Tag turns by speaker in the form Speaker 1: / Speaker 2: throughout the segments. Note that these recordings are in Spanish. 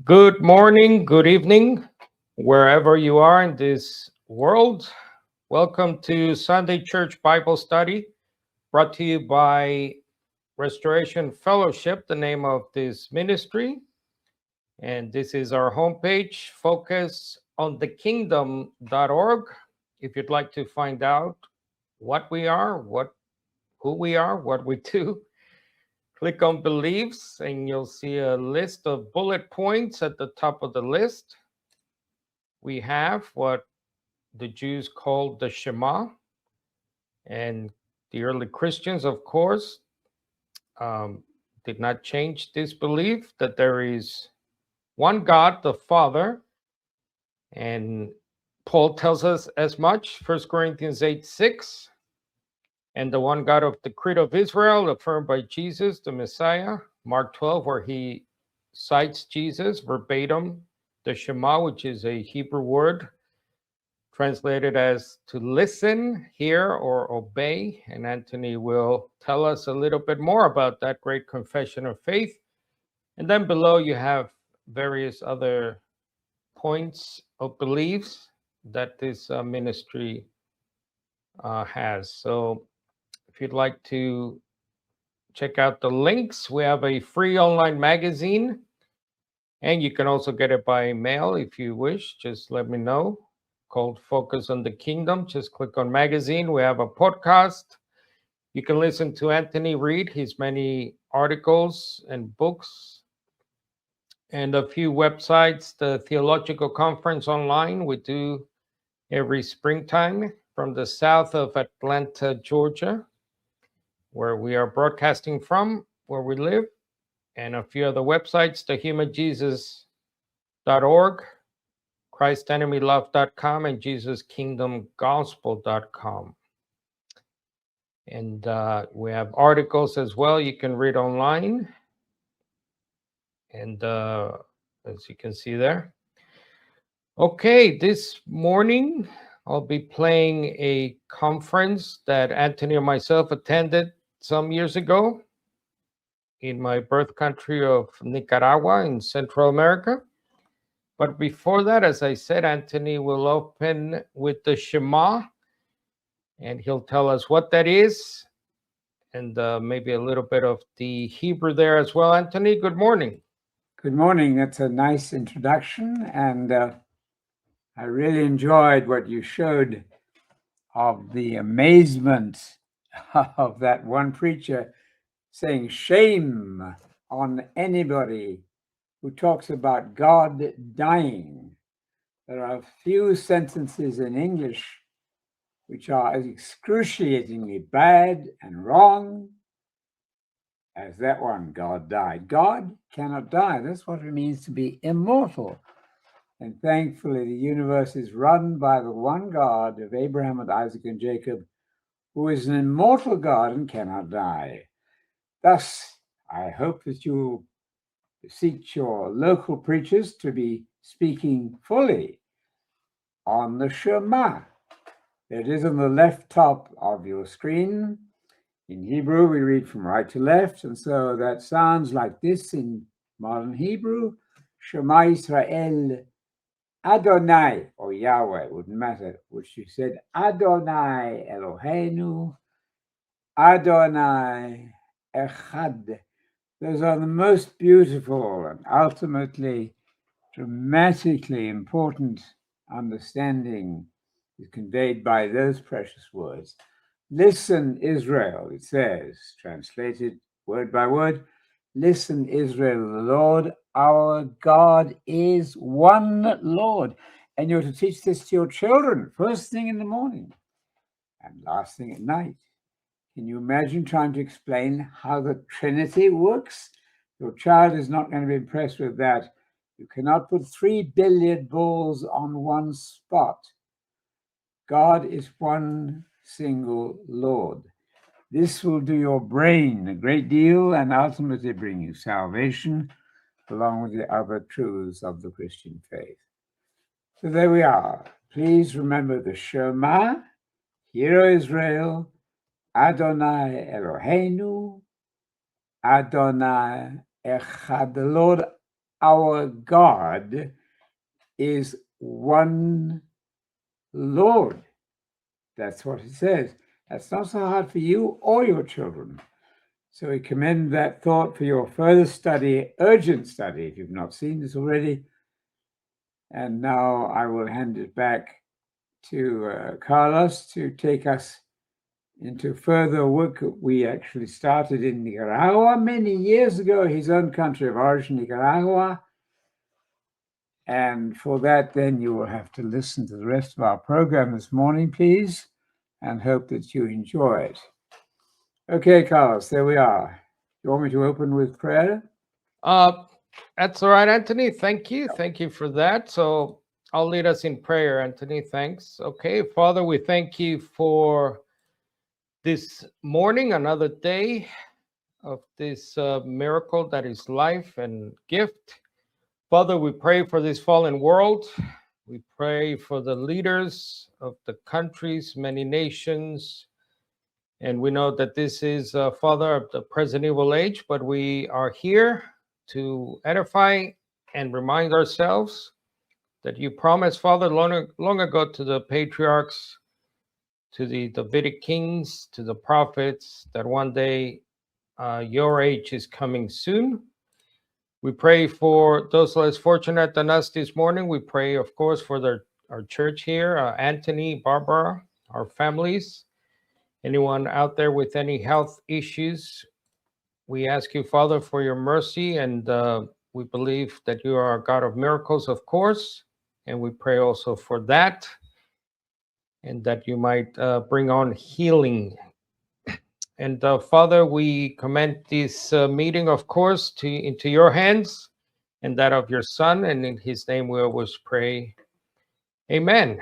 Speaker 1: Good morning, good evening, wherever you are in this world. Welcome to Sunday Church Bible Study, brought to you by Restoration Fellowship, the name of this ministry. And this is our homepage, focusonthekingdom.org. If you'd like to find out what we are, who we are, what we do, click on beliefs and you'll see a list of bullet points at the top of the list. We have what the Jews called the Shema, and the early Christians, of course, um, did not change this belief that there is one God, the Father, and Paul tells us as much, 1 Corinthians 8:6, and the one God of the Creed of Israel, affirmed by Jesus, the Messiah, Mark 12, where he cites Jesus verbatim, the Shema, which is a Hebrew word translated as to listen, hear, or obey. And Anthony will tell us a little bit more about that great confession of faith. And then below you have various other points of beliefs that this ministry has. So if you'd like to check out the links, we have a free online magazine, and you can also get it by mail if you wish. Just let me know. Called Focus on the Kingdom. Just click on magazine. We have a podcast. You can listen to Anthony read his many articles and books, and a few websites. The Theological Conference Online we do every springtime from the south of Atlanta, Georgia, where we are broadcasting from, where we live, and a few other websites, thehumanjesus.org, christenemylove.com, and jesuskingdomgospel.com. And we have articles as well you can read online. And as you can see there. Okay, this morning I'll be playing a conference that Anthony and myself attended some years ago in my birth country of Nicaragua in Central America. But before that, as I said, Anthony will open with the Shema, and he'll tell us what that is, and maybe a little bit of the Hebrew there as well. Anthony, good morning.
Speaker 2: Good morning. That's a nice introduction, and I really enjoyed what you showed of the amazement of that one preacher saying, "Shame on anybody who talks about God dying." There are a few sentences in English which are as excruciatingly bad and wrong as that one, God died. God cannot die. That's what it means to be immortal. And thankfully, the universe is run by the one God of Abraham and Isaac and Jacob, who is an immortal God and cannot die. Thus, I hope that you beseech your local preachers to be speaking fully on the Shema. It is on the left top of your screen. In Hebrew, we read from right to left, and so that sounds like this in modern Hebrew: Shema Israel, Adonai, or Yahweh, it wouldn't matter which you said. Adonai Eloheinu, Adonai Echad. Those are the most beautiful and ultimately dramatically important understanding is conveyed by those precious words. Listen, Israel, it says, translated word by word. Listen, Israel, the Lord our God is one Lord. And you're to teach this to your children first thing in the morning and last thing at night. Can you imagine trying to explain how the Trinity works? Your child is not going to be impressed with that. You cannot put 3 billiard balls on one spot. God is one single Lord. This will do your brain a great deal and ultimately bring you salvation, along with the other truths of the Christian faith. So there we are. Please remember the Shema, Hear, O Israel, Adonai Eloheinu, Adonai Echad. The Lord our God is one Lord. That's what it says. That's not so hard for you or your children. So we commend that thought for your further study, urgent study, if you've not seen this already. And now I will hand it back to Carlos to take us into further work that we actually started in Nicaragua many years ago, his own country of origin, Nicaragua. And for that, then you will have to listen to the rest of our program this morning, please, and hope that you enjoy it. Okay, Carlos, there we are. You want me to open with prayer?
Speaker 1: That's all right, Anthony. Thank you. Thank you for that. So I'll lead us in prayer, Anthony. Thanks. Okay, Father, we thank you for this morning, another day of this miracle that is life and gift. Father, we pray for this fallen world. We pray for the leaders of the countries, many nations. And we know that this is, Father, of the present evil age, but we are here to edify and remind ourselves that you promised, Father, long ago to the patriarchs, to the Davidic kings, to the prophets, that one day your age is coming soon. We pray for those less fortunate than us this morning. We pray, of course, for our church here, Anthony, Barbara, our families, anyone out there with any health issues. We ask you, Father, for your mercy, and we believe that you are a God of miracles, of course, and we pray also for that, and that you might bring on healing. And Father, we commend this meeting, of course, into your hands and that of your Son, and in his name we always pray. Amen.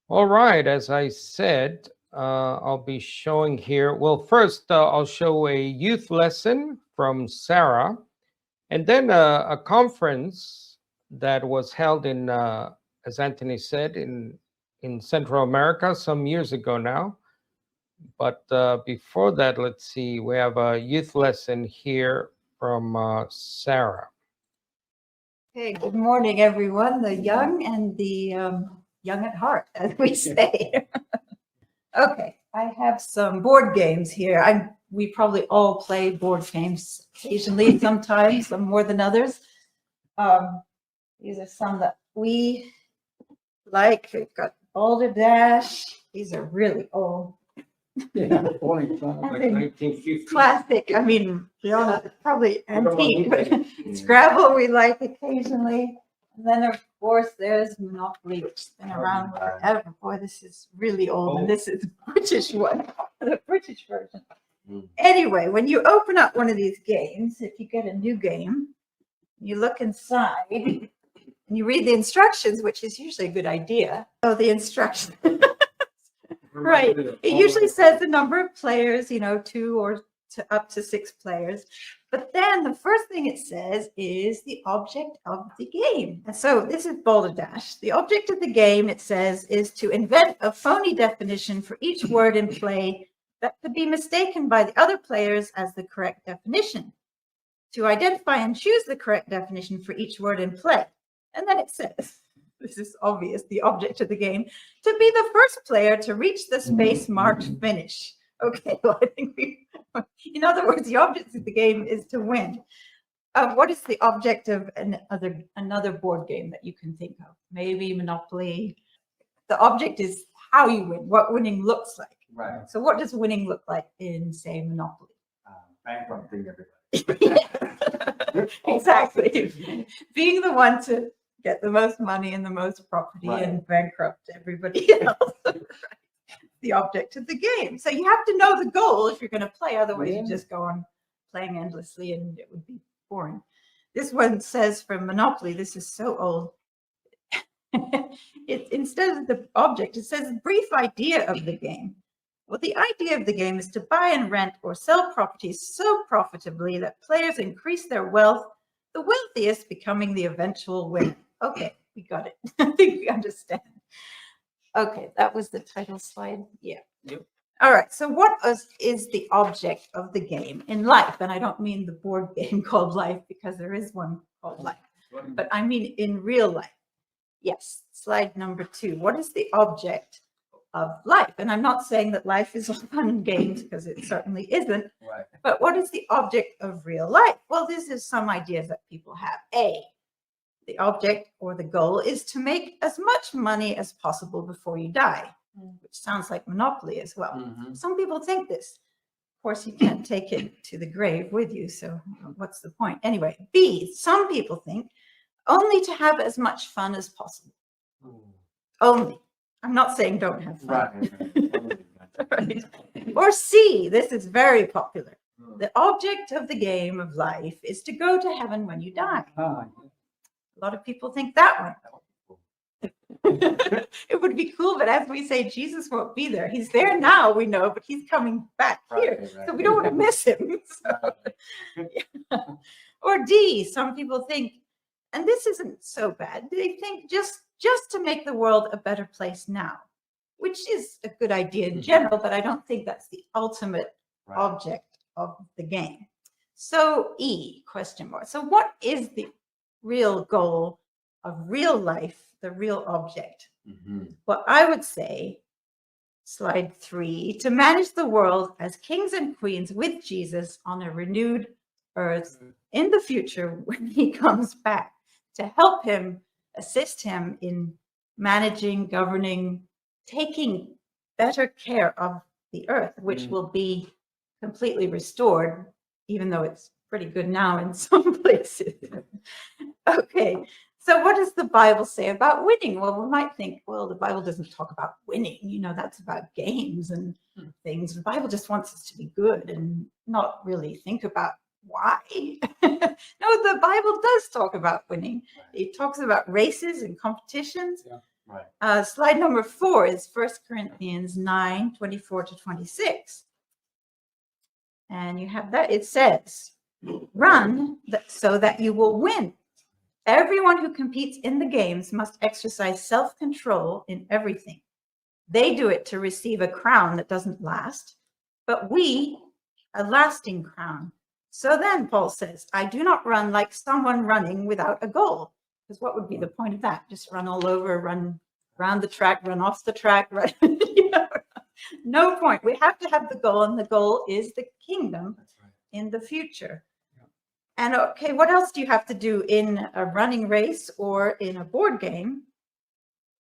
Speaker 1: All right, as I said, I'll be showing here. Well, first, I'll show a youth lesson from Sarah, and then a conference that was held in, as Anthony said, in Central America some years ago now. But before that, let's see, we have a youth lesson here from Sarah.
Speaker 3: Okay, good morning, everyone, the young and the young at heart, as we say. Okay, I have some board games here. We probably all play board games occasionally, sometimes, some more than others. These are some that we like. We've got Balderdash. These are really old.
Speaker 2: Yeah,
Speaker 1: Like 1950.
Speaker 3: Classic. I mean, probably antique, but Scrabble we like occasionally. And then, of course, there's Monopoly, which has been around forever. Boy, this is really old, and this is the British one, the British version. Anyway, when you open up one of these games, if you get a new game, you look inside and you read the instructions, which is usually a good idea. So the instructions. Right. It usually says the number of players, 2 or up to 6 players. But then the first thing it says is the object of the game. And so this is Balderdash. The object of the game, it says, is to invent a phony definition for each word in play that could be mistaken by the other players as the correct definition. To identify and choose the correct definition for each word in play. And then it says, this is obvious, the object of the game, to be the first player to reach the space marked finish. Okay, well, I think in other words, the object of the game is to win. What is the object of another board game that you can think of? Maybe Monopoly. The object is how you win, what winning looks like.
Speaker 4: Right.
Speaker 3: So what does winning look like in, say, Monopoly?
Speaker 4: Bankrupting everybody.
Speaker 3: Exactly. Being the one to get the most money and the most property and bankrupt everybody else. The object of the game. So you have to know the goal if you're going to play. Otherwise, you just go on playing endlessly and it would be boring. This one says from Monopoly, this is so old. Instead of the object, it says brief idea of the game. Well, the idea of the game is to buy and rent or sell properties so profitably that players increase their wealth, the wealthiest becoming the eventual winner. Okay, we got it. I think we understand. Okay, that was the title slide. Yeah.
Speaker 1: Yep.
Speaker 3: All right, so what is the object of the game in life? And I don't mean the board game called life, because there is one called life. But I mean in real life. Yes, slide number 2. What is the object of life? And I'm not saying that life is all fun and games, because it certainly isn't.
Speaker 4: Right.
Speaker 3: But what is the object of real life? Well, this is some ideas that people have. A, the object or the goal is to make as much money as possible before you die, which sounds like Monopoly as well.
Speaker 4: Mhm.
Speaker 3: Some people think this. Of course, you can't take it to the grave with you, so what's the point? Anyway, B, some people think only to have as much fun as possible. Only. I'm not saying don't have fun.
Speaker 4: Right.
Speaker 3: Right. Or C, this is very popular. The object of the game of life is to go to heaven when you die.
Speaker 2: Ah,
Speaker 3: A lot of people think that one. It would be cool, but as we say, Jesus won't be there. He's there now, we know, but he's coming back here.
Speaker 4: Right, right.
Speaker 3: So we don't want to miss him. So- Or D, some people think, and this isn't so bad, they think just to make the world a better place now, which is a good idea in general, but I don't think that's the ultimate
Speaker 4: Right.
Speaker 3: object of the game. So E, question mark. So what is the real goal of real life, the real object?
Speaker 4: Mhm.
Speaker 3: Well, I would say, slide 3, to manage the world as kings and queens with Jesus on a renewed earth in the future when he comes back, to help him, assist him in managing, governing, taking better care of the earth, which
Speaker 4: Mm.
Speaker 3: will be completely restored, even though it's pretty good now in some places. Okay, so what does the Bible say about winning? Well, we might think, well, the Bible doesn't talk about winning, that's about games and things. The Bible just wants us to be good and not really think about why. No, the Bible does talk about winning. It talks about races and competitions.
Speaker 4: Right.
Speaker 3: Slide number 4 is 1 Corinthians 9, 24 to 26. And you have that. It says, run so that you will win. Everyone who competes in the games must exercise self-control in everything. They do it to receive a crown that doesn't last, but we, a lasting crown. So then, Paul says, I do not run like someone running without a goal. Because what would be the point of that? Just run all over, run around the track, run off the track, run, No point. We have to have the goal, and the goal is the kingdom
Speaker 4: That's right.
Speaker 3: in the future. And okay, what else do you have to do in a running race or in a board game?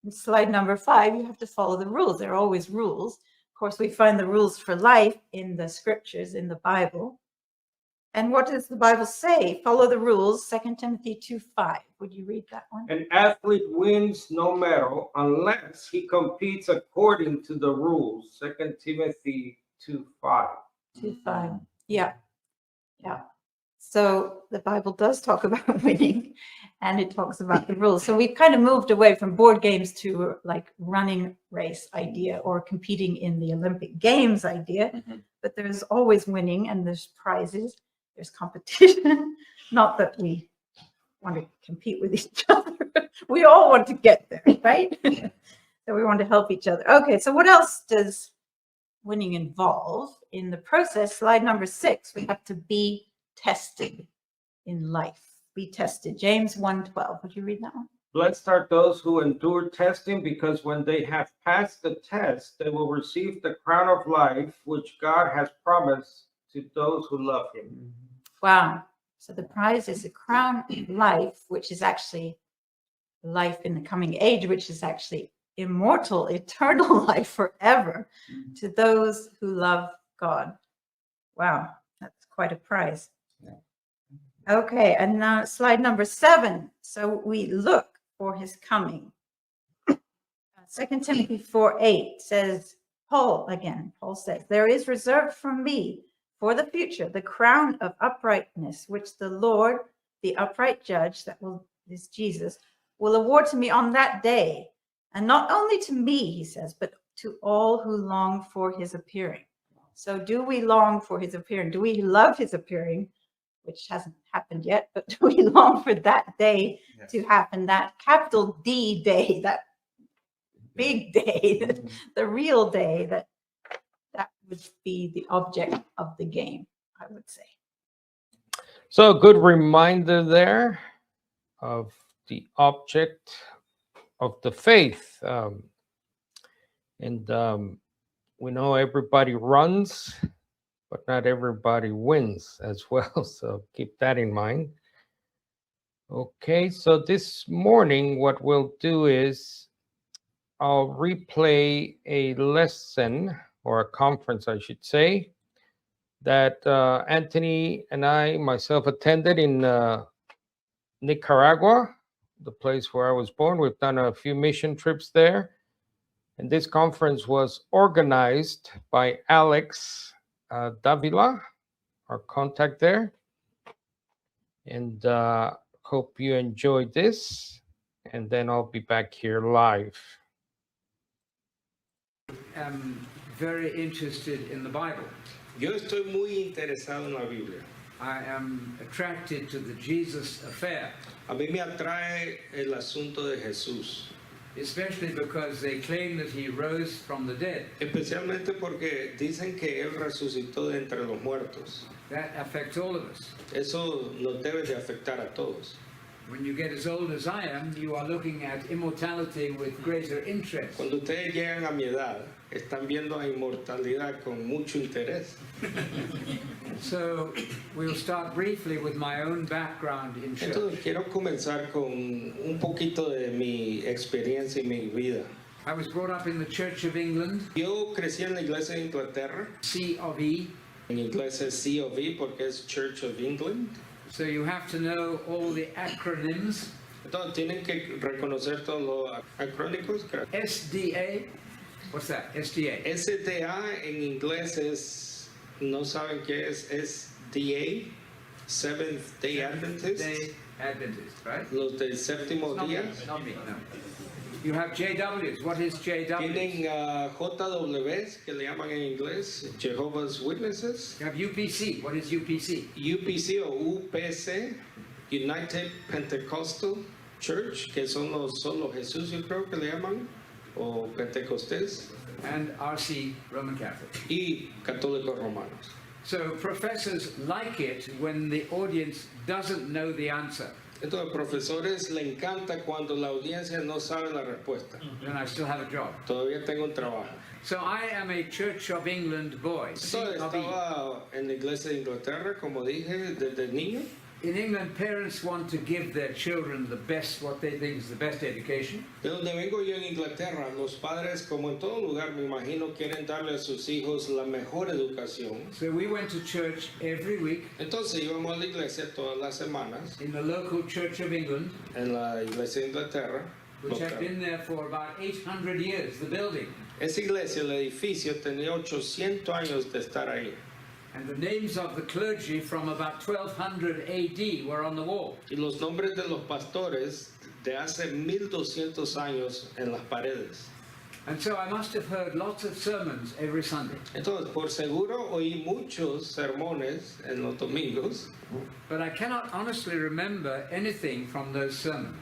Speaker 3: In slide number 5, you have to follow the rules. There are always rules. Of course, we find the rules for life in the scriptures, in the Bible. And what does the Bible say? Follow the rules, 2 Timothy 2:5. Would you read that one?
Speaker 1: An athlete wins no medal unless he competes according to the rules. 2 Timothy 2:5.
Speaker 3: 2:5. Yeah. Yeah. So the Bible does talk about winning, and it talks about the rules. So we've kind of moved away from board games to like running race idea or competing in the Olympic Games idea.
Speaker 4: Mhm.
Speaker 3: But there's always winning, and there's prizes, there's competition. Not that we want to compete with each other. We all want to get there, right? So we want to help each other. Okay, so what else does winning involve? In the process, slide number 6, we have to be tested in life. Be tested. James 1:12. Would you read that one?
Speaker 1: Blessed are those who endure testing, because when they have passed the test, they will receive the crown of life, which God has promised to those who love him.
Speaker 3: Wow. So the prize is a crown of life, which is actually life in the coming age, which is actually immortal, eternal life forever to those who love God. Wow, that's quite a prize. Okay, and now slide number 7. So we look for his coming. 2 Timothy 4:8 says, Paul says, there is reserved from me for the future the crown of uprightness, which the Lord, the upright judge, is Jesus, will award to me on that day. And not only to me, he says, but to all who long for his appearing. So do we long for his appearing? Do we love his appearing, which hasn't happened yet, but do we long for that day
Speaker 4: Yes.
Speaker 3: to happen, that capital D day, that big day, the real day, that would be the object of the game, I would say.
Speaker 1: So a good reminder there of the object of the faith. And we know everybody runs, but not everybody wins as well. So keep that in mind. Okay, so this morning, what we'll do is I'll replay a lesson, or a conference, I should say, that Anthony and I myself attended in Nicaragua, the place where I was born. We've done a few mission trips there. And this conference was organized by Alex Davila, our contact there. And hope you enjoyed this. And then I'll be back here live.
Speaker 2: I'm very interested in the Bible.
Speaker 1: Yo estoy muy interesado en la Biblia.
Speaker 2: I am attracted to the Jesus affair,
Speaker 1: A mí me atrae el asunto de Jesús,
Speaker 2: especially because they claim that he rose from the dead.
Speaker 1: especialmente porque dicen que Él resucitó de entre los muertos.
Speaker 2: That affects all of us.
Speaker 1: Eso nos debe de afectar a todos.
Speaker 2: When you get as old as I am, you are looking at immortality with greater interest.
Speaker 1: Cuando ustedes llegan a mi edad, están viendo la inmortalidad con mucho interés.
Speaker 2: So we'll start briefly with my own background in church.
Speaker 1: Entonces quiero comenzar con un poquito de mi experiencia y mi vida.
Speaker 2: I was brought up in the Church of England,
Speaker 1: Yo crecí en la iglesia de Inglaterra.
Speaker 2: C of E.
Speaker 1: En inglés es COV porque es Church of England.
Speaker 2: So you have to know all the acronyms.
Speaker 1: Entonces tienen que reconocer todos los acrónicos.
Speaker 2: SDA. What's that? SDA.
Speaker 1: SDA en inglés es, no saben qué es SDA, Seventh Day Adventist,
Speaker 2: Day Adventist, right?
Speaker 1: los del séptimo
Speaker 2: Not me,
Speaker 1: día.
Speaker 2: not me, no. You have JWs. What is JWs?
Speaker 1: Tienen JWs, que le llaman en inglés, Jehovah's Witnesses.
Speaker 2: You have UPC. What is UPC?
Speaker 1: UPC o UPC, United Pentecostal Church, que son los solo Jesús, yo creo que le llaman, o Pentecostés,
Speaker 2: And RC, Roman Catholic.
Speaker 1: y Católicos Romanos.
Speaker 2: So professors like it when the audience doesn't know the answer.
Speaker 1: Entonces, profesores le encanta cuando la audiencia no sabe la respuesta.
Speaker 2: Then I still have a job.
Speaker 1: Todavía tengo un trabajo.
Speaker 2: So I am a Church of England boy.
Speaker 1: Entonces,
Speaker 2: COV.
Speaker 1: estaba en la iglesia de Inglaterra, como dije, desde niño.
Speaker 2: In England, parents want to give their children the best, what they think is the best education.
Speaker 1: De donde vengo yo en Inglaterra, los padres, como en todo lugar, me imagino, quieren darle a sus hijos la mejor educación.
Speaker 2: So we went to church every week
Speaker 1: Entonces íbamos a la iglesia todas las semanas,
Speaker 2: in the local Church of England,
Speaker 1: en la iglesia de Inglaterra.
Speaker 2: which had
Speaker 1: local.
Speaker 2: been there for about 800 years, the building.
Speaker 1: Esa iglesia, el edificio, tenía 800 años de estar ahí.
Speaker 2: And the names of the clergy from about 1200 AD were on the wall.
Speaker 1: Y los nombres de los pastores de hace 1200 años en las paredes.
Speaker 2: And so I must have heard lots of sermons every Sunday.
Speaker 1: Entonces, por seguro oí muchos sermones en los domingos,
Speaker 2: But I cannot honestly remember anything from those sermons.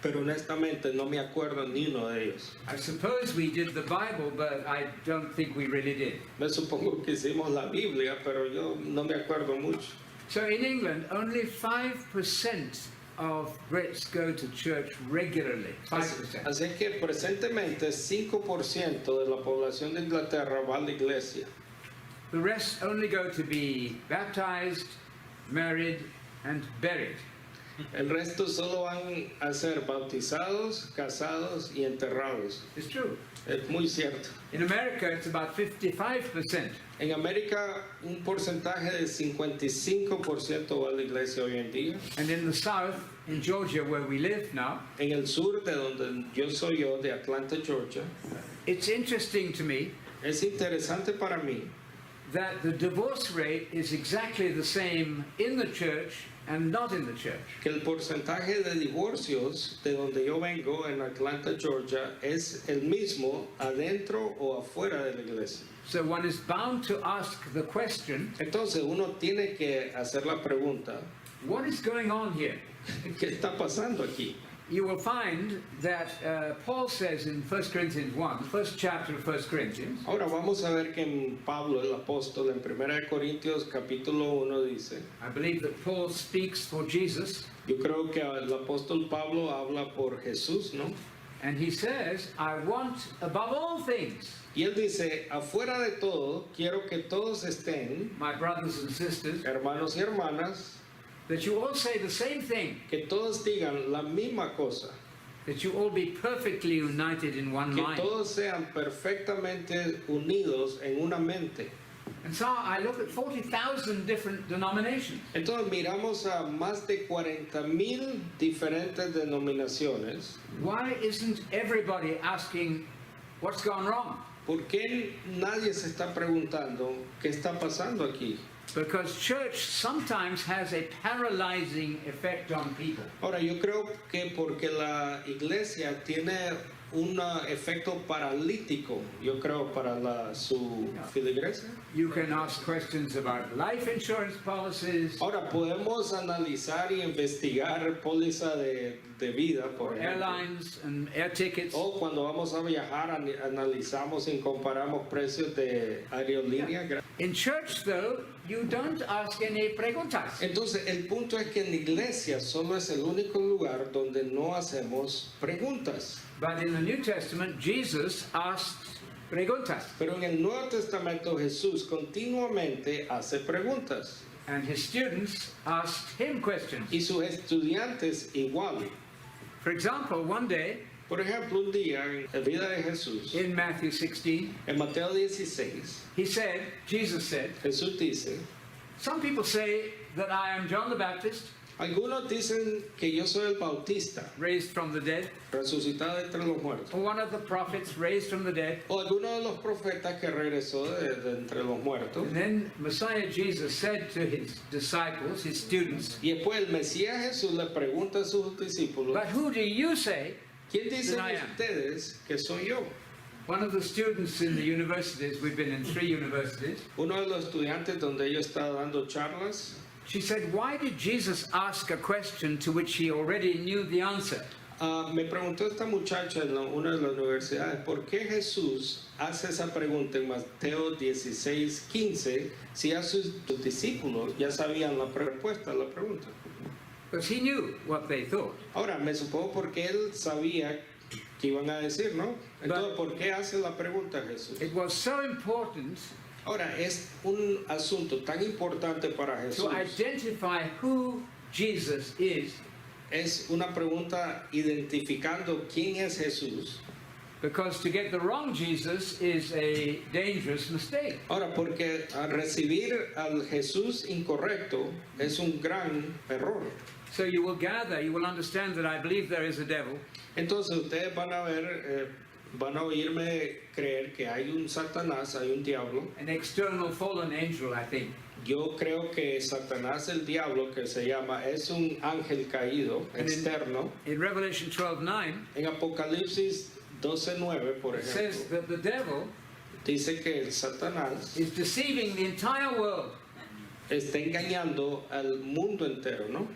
Speaker 1: pero honestamente no me acuerdo ni uno de ellos.
Speaker 2: I suppose we did the Bible, but I don't think we really did.
Speaker 1: Me supongo que hicimos la Biblia, pero yo no me acuerdo mucho.
Speaker 2: So in England, only 5% of Brits go to church regularly. 5%.
Speaker 1: Así que presentemente 5% de la población de Inglaterra va a la iglesia.
Speaker 2: The rest only go to be baptized, married, and buried.
Speaker 1: El resto solo van a ser bautizados, casados y enterrados.
Speaker 2: It's true.
Speaker 1: Es muy cierto.
Speaker 2: In America, it's about 55%.
Speaker 1: En América, un porcentaje de 55% va a la iglesia hoy en día.
Speaker 2: And in the South, in Georgia, where we live now,
Speaker 1: En el sur, de donde yo soy yo, de Atlanta, Georgia,
Speaker 2: it's interesting to me
Speaker 1: es interesante para mí
Speaker 2: that the divorce rate is exactly the same in the church and not in the church.
Speaker 1: que el porcentaje de divorcios de donde yo vengo, en Atlanta, Georgia, es el mismo adentro o afuera de la iglesia.
Speaker 2: So one is bound to ask the question,
Speaker 1: Entonces uno tiene que hacer la pregunta,
Speaker 2: what is going on here?
Speaker 1: ¿qué está pasando aquí?
Speaker 2: You will find that Paul says in 1 Corinthians 1, first chapter of 1 Corinthians,
Speaker 1: Ahora vamos a ver que en Pablo, el apóstol, en 1 Corintios capítulo 1 dice,
Speaker 2: I believe that Paul speaks for Jesus,
Speaker 1: Yo creo que el apóstol Pablo habla por Jesús, ¿no?
Speaker 2: And he says, I want above all things,
Speaker 1: Y él dice, afuera de todo, quiero que todos estén,
Speaker 2: my brothers and sisters,
Speaker 1: hermanos y hermanas,
Speaker 2: that you all say the same thing,
Speaker 1: que todos digan la misma cosa,
Speaker 2: that you all be perfectly united in one
Speaker 1: que
Speaker 2: mind.
Speaker 1: todos sean perfectamente unidos en una mente.
Speaker 2: And so I look at 40,000 different denominations.
Speaker 1: Entonces miramos a más de 40,000 diferentes denominaciones.
Speaker 2: Why isn't everybody asking what's gone wrong?
Speaker 1: ¿Por qué nadie se está preguntando qué está pasando aquí?
Speaker 2: Because church sometimes has a paralyzing effect on people.
Speaker 1: Ahora, yo creo que porque la iglesia tiene un efecto paralítico, yo creo, para su feligresía.
Speaker 2: You can ask questions about life insurance policies,
Speaker 1: Ahora, podemos analizar y investigar póliza de vida, por ejemplo.
Speaker 2: airlines and air tickets.
Speaker 1: O cuando vamos a viajar, analizamos y comparamos precios de aerolínea.
Speaker 2: In church, though, you don't ask any preguntas.
Speaker 1: Entonces, el punto es que en la iglesia solo es el único lugar donde no hacemos preguntas.
Speaker 2: But in the New Testament, Jesus asked preguntas,
Speaker 1: Pero en el Nuevo Testamento Jesús continuamente hace preguntas
Speaker 2: and his students asked him questions.
Speaker 1: y sus estudiantes igual.
Speaker 2: For example, one day
Speaker 1: Por ejemplo, un día en la vida de Jesús,
Speaker 2: in Matthew 16,
Speaker 1: en Mateo 16,
Speaker 2: Jesus said,
Speaker 1: Jesús dice,
Speaker 2: some people say that I am John the Baptist,
Speaker 1: algunos dicen que yo soy el Bautista,
Speaker 2: raised from the dead,
Speaker 1: resucitado entre los muertos.
Speaker 2: or one of the prophets raised from the dead.
Speaker 1: O alguno de los profetas que regresó de entre los muertos.
Speaker 2: And then Messiah Jesus said to his disciples, his students,
Speaker 1: Y después el Mesías Jesús le pregunta a sus discípulos,
Speaker 2: but who do you say?
Speaker 1: ¿quién dicen
Speaker 2: I am?
Speaker 1: ustedes que soy yo?
Speaker 2: One of the students in the universities, we've been in 3 universities,
Speaker 1: Uno de los estudiantes donde yo estaba dando charlas,
Speaker 2: she said, why did Jesus ask a question to which he already knew the answer?
Speaker 1: me preguntó esta muchacha en una de las universidades, ¿por qué Jesús hace esa pregunta en Mateo 16:15 si a sus discípulos ya sabían la respuesta a la pregunta?
Speaker 2: Because he knew what they thought.
Speaker 1: Ahora, me supongo porque él sabía que iban a decir, ¿no? Entonces, ¿por qué hace la pregunta Jesús?
Speaker 2: It was so important
Speaker 1: Ahora, es un asunto tan importante para Jesús.
Speaker 2: to identify who Jesus is,
Speaker 1: Es una pregunta identificando quién es Jesús.
Speaker 2: because to get the wrong Jesus is a dangerous mistake.
Speaker 1: Ahora, porque al recibir al Jesús incorrecto es un gran error.
Speaker 2: So you will gather, you will understand that I believe there is a devil,
Speaker 1: Entonces ustedes van a ver, van a oírme creer que hay un Satanás, hay un diablo.
Speaker 2: an external fallen angel, I think.
Speaker 1: Yo creo que Satanás, el diablo que se llama, es un ángel caído externo.
Speaker 2: In Revelation 12:9,
Speaker 1: En Apocalipsis 12:9, por
Speaker 2: it says
Speaker 1: ejemplo,
Speaker 2: that the devil
Speaker 1: dice que el Satanás
Speaker 2: is deceiving the entire world.
Speaker 1: está engañando al mundo entero, ¿no?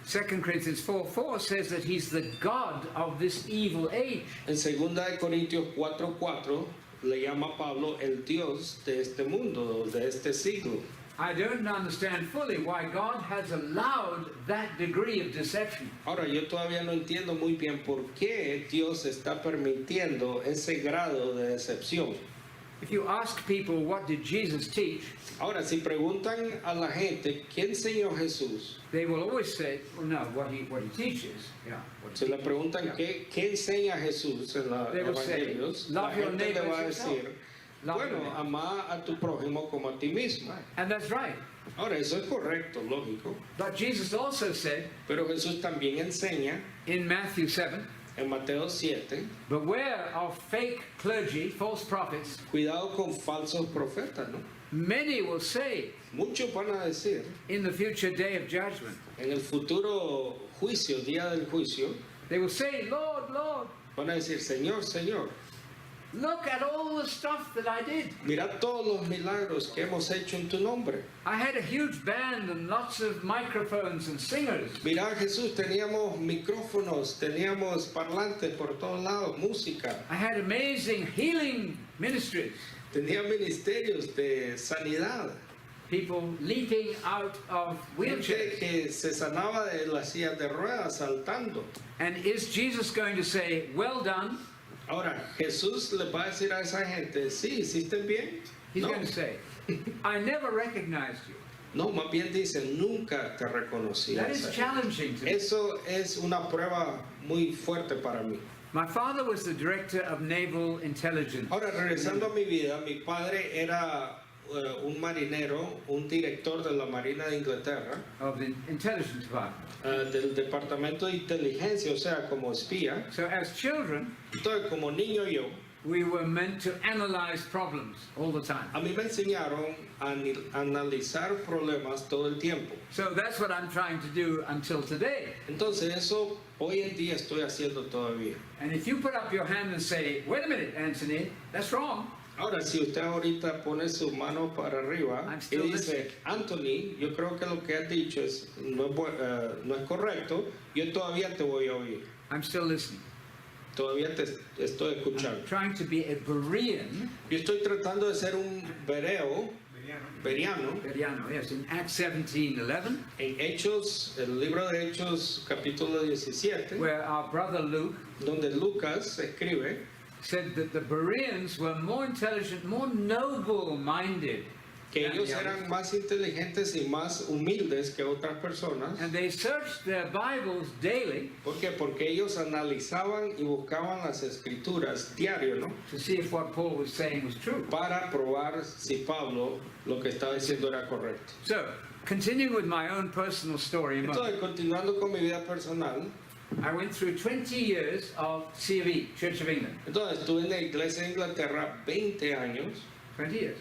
Speaker 2: 2 Corinthians 4:4 says that he's the God of this evil age.
Speaker 1: En 2 de Corintios 4:4 le llama Pablo el Dios de este mundo, de este siglo.
Speaker 2: I don't understand fully why God has allowed that degree of deception.
Speaker 1: Ahora, yo todavía no entiendo muy bien por qué Dios está permitiendo ese grado de decepción.
Speaker 2: If you ask people what did Jesus teach,
Speaker 1: Ahora, si preguntan a la gente, ¿qué enseñó Jesús?
Speaker 2: they will always say, well, no, what he teaches. Yeah. What
Speaker 1: Si le preguntan qué enseña Jesús en los
Speaker 2: They will say,
Speaker 1: evangelios, la
Speaker 2: "Love your
Speaker 1: gente le
Speaker 2: neighbor
Speaker 1: va a
Speaker 2: as
Speaker 1: decir,
Speaker 2: yourself." Love your
Speaker 1: bueno,
Speaker 2: neighbor.
Speaker 1: ama a tu prójimo como a ti mismo.
Speaker 2: And that's right.
Speaker 1: Ahora, eso es correcto, lógico,
Speaker 2: But Jesus also said
Speaker 1: pero Jesús también enseña
Speaker 2: in Matthew 7,
Speaker 1: en Mateo 7,
Speaker 2: beware of fake clergy, false prophets.
Speaker 1: cuidado con falsos profetas, ¿no?
Speaker 2: Many will say
Speaker 1: Muchos van a decir,
Speaker 2: in the future day of judgment,
Speaker 1: en el futuro juicio, día del juicio,
Speaker 2: they will say, Lord, Lord,
Speaker 1: van a decir, Señor, Señor,
Speaker 2: look at all the stuff that I did.
Speaker 1: mira todos los milagros que hemos hecho en tu nombre.
Speaker 2: I had a huge band and lots of microphones and singers.
Speaker 1: Mira, Jesús, teníamos micrófonos, teníamos parlantes por todos lados, música,
Speaker 2: I had amazing healing ministries.
Speaker 1: tenía ministerios de sanidad.
Speaker 5: people leaping out of
Speaker 6: Gente
Speaker 5: wheelchairs.
Speaker 6: que se sanaba de las sillas de ruedas saltando.
Speaker 5: And is Jesus going to say, well done?
Speaker 6: Ahora, Jesús le va a decir a esa gente, sí, hiciste bien.
Speaker 5: He's
Speaker 6: No,
Speaker 5: going to say, I never recognized you.
Speaker 6: no, más bien dice, nunca te reconocí.
Speaker 5: That is challenging to me.
Speaker 6: Eso es una prueba muy fuerte para mí.
Speaker 5: My father was the director of naval intelligence.
Speaker 6: Ahora, regresando a mi vida, mi padre era un marinero, un director de la Marina de Inglaterra,
Speaker 5: Of the intelligence department.
Speaker 6: del Departamento de Inteligencia, o sea, como espía.
Speaker 5: So as children,
Speaker 6: Entonces, como niño yo,
Speaker 5: we were meant to analyze problems all the time.
Speaker 6: a mí me enseñaron a analizar problemas todo el tiempo.
Speaker 5: So that's what I'm trying to do until today.
Speaker 6: Entonces, eso hoy en día estoy haciendo todavía.
Speaker 5: And if you put up your hand and say, wait a minute, Anthony, that's wrong.
Speaker 6: Ahora, si usted ahorita pone su mano para arriba
Speaker 5: I'm
Speaker 6: y
Speaker 5: still
Speaker 6: dice, Anthony, yo creo que lo que has dicho no es correcto, yo todavía te voy a oír,
Speaker 5: I'm still listening.
Speaker 6: todavía te estoy escuchando.
Speaker 5: Trying to be a Berean,
Speaker 6: Yo estoy tratando de ser un bereano,
Speaker 5: Bereano, yes, in Acts 17:11,
Speaker 6: en Hechos, el libro de Hechos capítulo 17,
Speaker 5: where our brother Luke
Speaker 6: donde Lucas escribe
Speaker 5: said that the Bereans were more intelligent, more noble-minded,
Speaker 6: que
Speaker 5: than
Speaker 6: ellos
Speaker 5: the others.
Speaker 6: eran más inteligentes y más humildes que otras personas.
Speaker 5: And they searched their Bibles daily
Speaker 6: ¿Por qué? Porque ellos analizaban y buscaban las escrituras diario, ¿no?
Speaker 5: to see if what Paul was saying was true.
Speaker 6: Para probar si Pablo lo que estaba diciendo era correcto.
Speaker 5: So, continuing with my own personal story,
Speaker 6: Entonces, continuando con mi vida personal,
Speaker 5: I went through 20 years of C of E, Church of England,
Speaker 6: entonces estuve en la iglesia de Inglaterra 20 años.
Speaker 5: 20 years.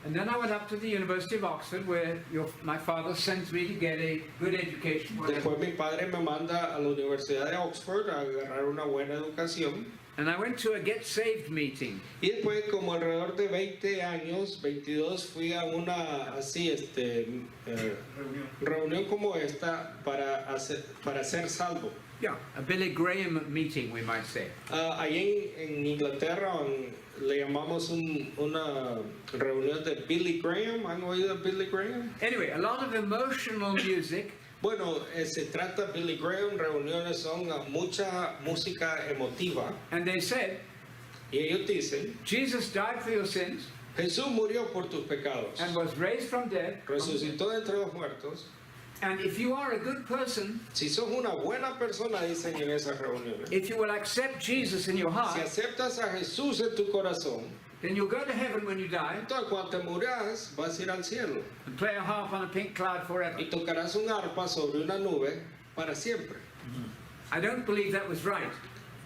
Speaker 5: And then I went up to the University of Oxford, where my father sent me to get a good education.
Speaker 6: Después mi padre me manda a la Universidad de Oxford a agarrar una buena educación.
Speaker 5: And I went to a Get Saved meeting.
Speaker 6: Y después, como alrededor de 20 años, 22, fui a una así, reunión como esta para ser salvo.
Speaker 5: Yeah, a Billy Graham meeting, we might say.
Speaker 6: Ahí en Inglaterra le llamamos una reunión de Billy Graham. ¿Han oído de Billy Graham?
Speaker 5: Anyway, a lot of emotional music.
Speaker 6: Bueno, se trata Billy Graham, reuniones son mucha música emotiva.
Speaker 5: And they said,
Speaker 6: Y ellos dicen,
Speaker 5: Jesus died for your sins
Speaker 6: Jesús murió por tus pecados,
Speaker 5: and was raised from dead.
Speaker 6: resucitó de entre los muertos.
Speaker 5: And if you are a good person,
Speaker 6: Si sos una buena persona, dicen en esas reuniones,
Speaker 5: if you will accept Jesus in your
Speaker 6: si
Speaker 5: heart,
Speaker 6: aceptas a Jesús en tu corazón,
Speaker 5: then you'll go to heaven when you die
Speaker 6: entonces cuando te muras vas a ir al cielo
Speaker 5: and play a harp on a pink cloud forever.
Speaker 6: y tocarás un arpa sobre una nube para siempre.
Speaker 5: I don't believe that was right.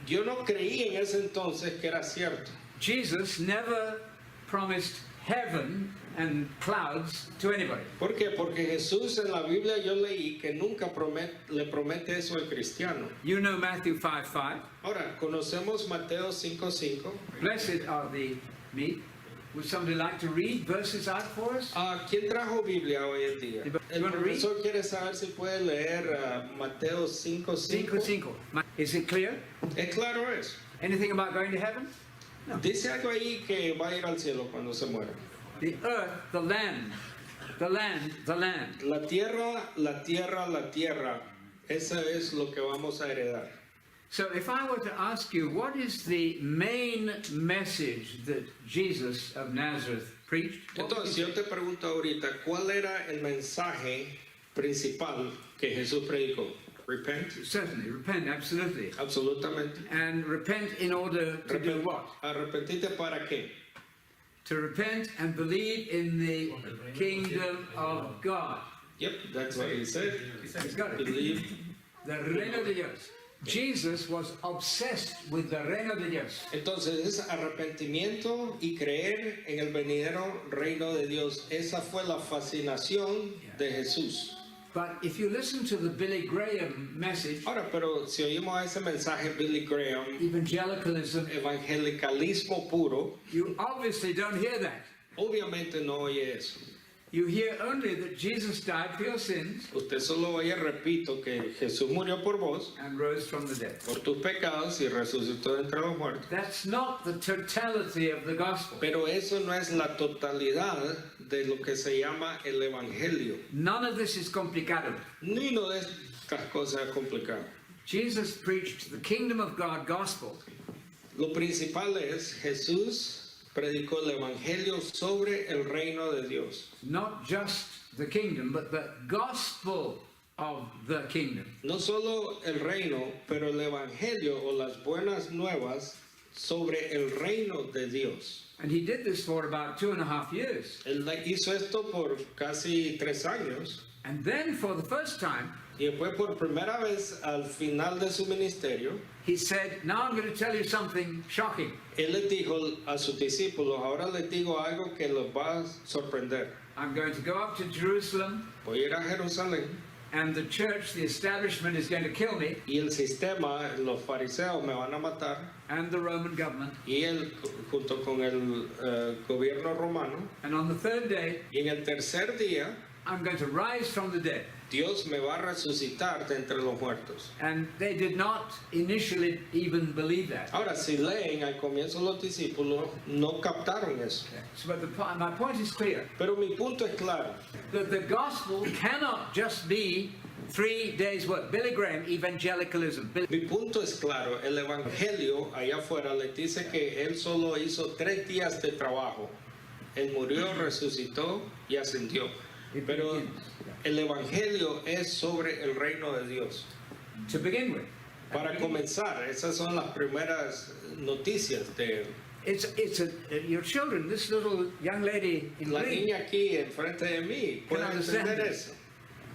Speaker 6: Yo no creí en ese entonces que era cierto.
Speaker 5: Jesus never promised heaven and clouds to anybody.
Speaker 6: ¿Por qué? Porque Jesús en la Biblia yo leí que nunca le promete eso al cristiano.
Speaker 5: You know Matthew 5:5.
Speaker 6: Ahora, conocemos Mateo 5:5.
Speaker 5: Blessed are the meek. Would somebody like to read verses out for us?
Speaker 6: ¿Quién trajo Biblia hoy en día? El
Speaker 5: wanna read?
Speaker 6: profesor quiere saber si puede leer Mateo 5:5.
Speaker 5: 5:5. Is it clear?
Speaker 6: Es claro eso.
Speaker 5: Anything about going to heaven?
Speaker 6: Dice algo ahí que va a ir al cielo cuando se muera.
Speaker 5: The earth, the land, the land, the land.
Speaker 6: La tierra, la tierra, la tierra. Eso es lo que vamos a heredar.
Speaker 5: So if I were to ask you, what is the main message that Jesus of Nazareth preached? What would
Speaker 6: Entonces,
Speaker 5: you
Speaker 6: si yo te pregunto ahorita, ¿cuál era el mensaje principal que Jesús predicó? Repent.
Speaker 5: say? Certainly, repent, absolutely.
Speaker 6: Absolutamente.
Speaker 5: And repent in order to do what?
Speaker 6: Arrepentirte para qué?
Speaker 5: To repent and believe in the kingdom of God.
Speaker 6: Yep, that's what he said.
Speaker 5: He's got it.
Speaker 6: Believe.
Speaker 5: The reino de Dios. Jesus was obsessed with the reino de Dios.
Speaker 6: Entonces es arrepentimiento y creer en el venidero reino de Dios. Esa fue la fascinación de Jesús.
Speaker 5: But if you listen to the Billy Graham message,
Speaker 6: Ahora, pero si oímos a ese mensaje Billy Graham,
Speaker 5: evangelicalism,
Speaker 6: evangelicalismo puro,
Speaker 5: you obviously don't hear that.
Speaker 6: obviamente no oye eso.
Speaker 5: You hear only that Jesus died for your sins
Speaker 6: Usted solo oye, repito, que Jesús murió por vos,
Speaker 5: and rose from the dead.
Speaker 6: por tus pecados y resucitó de entre los muertos.
Speaker 5: That's not the totality of the gospel.
Speaker 6: Pero eso no es la totalidad de lo que se llama el Evangelio.
Speaker 5: None of this is complicado.
Speaker 6: Ni no de estas cosas complicadas.
Speaker 5: Jesus preached the kingdom of God gospel.
Speaker 6: Lo principal es Jesús predicó el Evangelio sobre el reino de Dios.
Speaker 5: Not just the kingdom, but the gospel of the kingdom.
Speaker 6: No solo el reino, pero el Evangelio o las buenas nuevas sobre el reino de Dios.
Speaker 5: And he did this for about 2.5 years.
Speaker 6: Él hizo esto por casi 3 años
Speaker 5: And then for the first time,
Speaker 6: y después por primera vez al final de su ministerio,
Speaker 5: he said, now I'm going to tell you something shocking.
Speaker 6: él les dijo a sus discípulos, ahora les digo algo que los va a sorprender.
Speaker 5: I'm going to go up to Jerusalem,
Speaker 6: Voy a ir a Jerusalén
Speaker 5: and the church, the establishment, is going to kill me,
Speaker 6: y el sistema, los fariseos me van a matar
Speaker 5: and the Roman government.
Speaker 6: y él junto con el gobierno romano.
Speaker 5: And on the third day,
Speaker 6: Y en el tercer día,
Speaker 5: I'm going to rise from the dead.
Speaker 6: Dios me va a resucitar de entre los muertos.
Speaker 5: And they did not initially even believe that.
Speaker 6: Ahora, si leen al comienzo los discípulos, no captaron eso.
Speaker 5: So, but my point is clear.
Speaker 6: Pero mi punto es claro.
Speaker 5: That the gospel cannot just be 3 days' work. Billy Graham, evangelicalism.
Speaker 6: Mi punto es claro. El Evangelio allá afuera les dice que él solo hizo 3 días de trabajo. Él murió, resucitó y ascendió. Pero el Evangelio es sobre el reino de Dios.
Speaker 5: To begin with.
Speaker 6: Para comenzar, esas son las primeras noticias de él.
Speaker 5: Your children, this little young lady in
Speaker 6: La
Speaker 5: green,
Speaker 6: niña aquí enfrente de mí puede
Speaker 5: Can understand
Speaker 6: entender
Speaker 5: this.
Speaker 6: eso.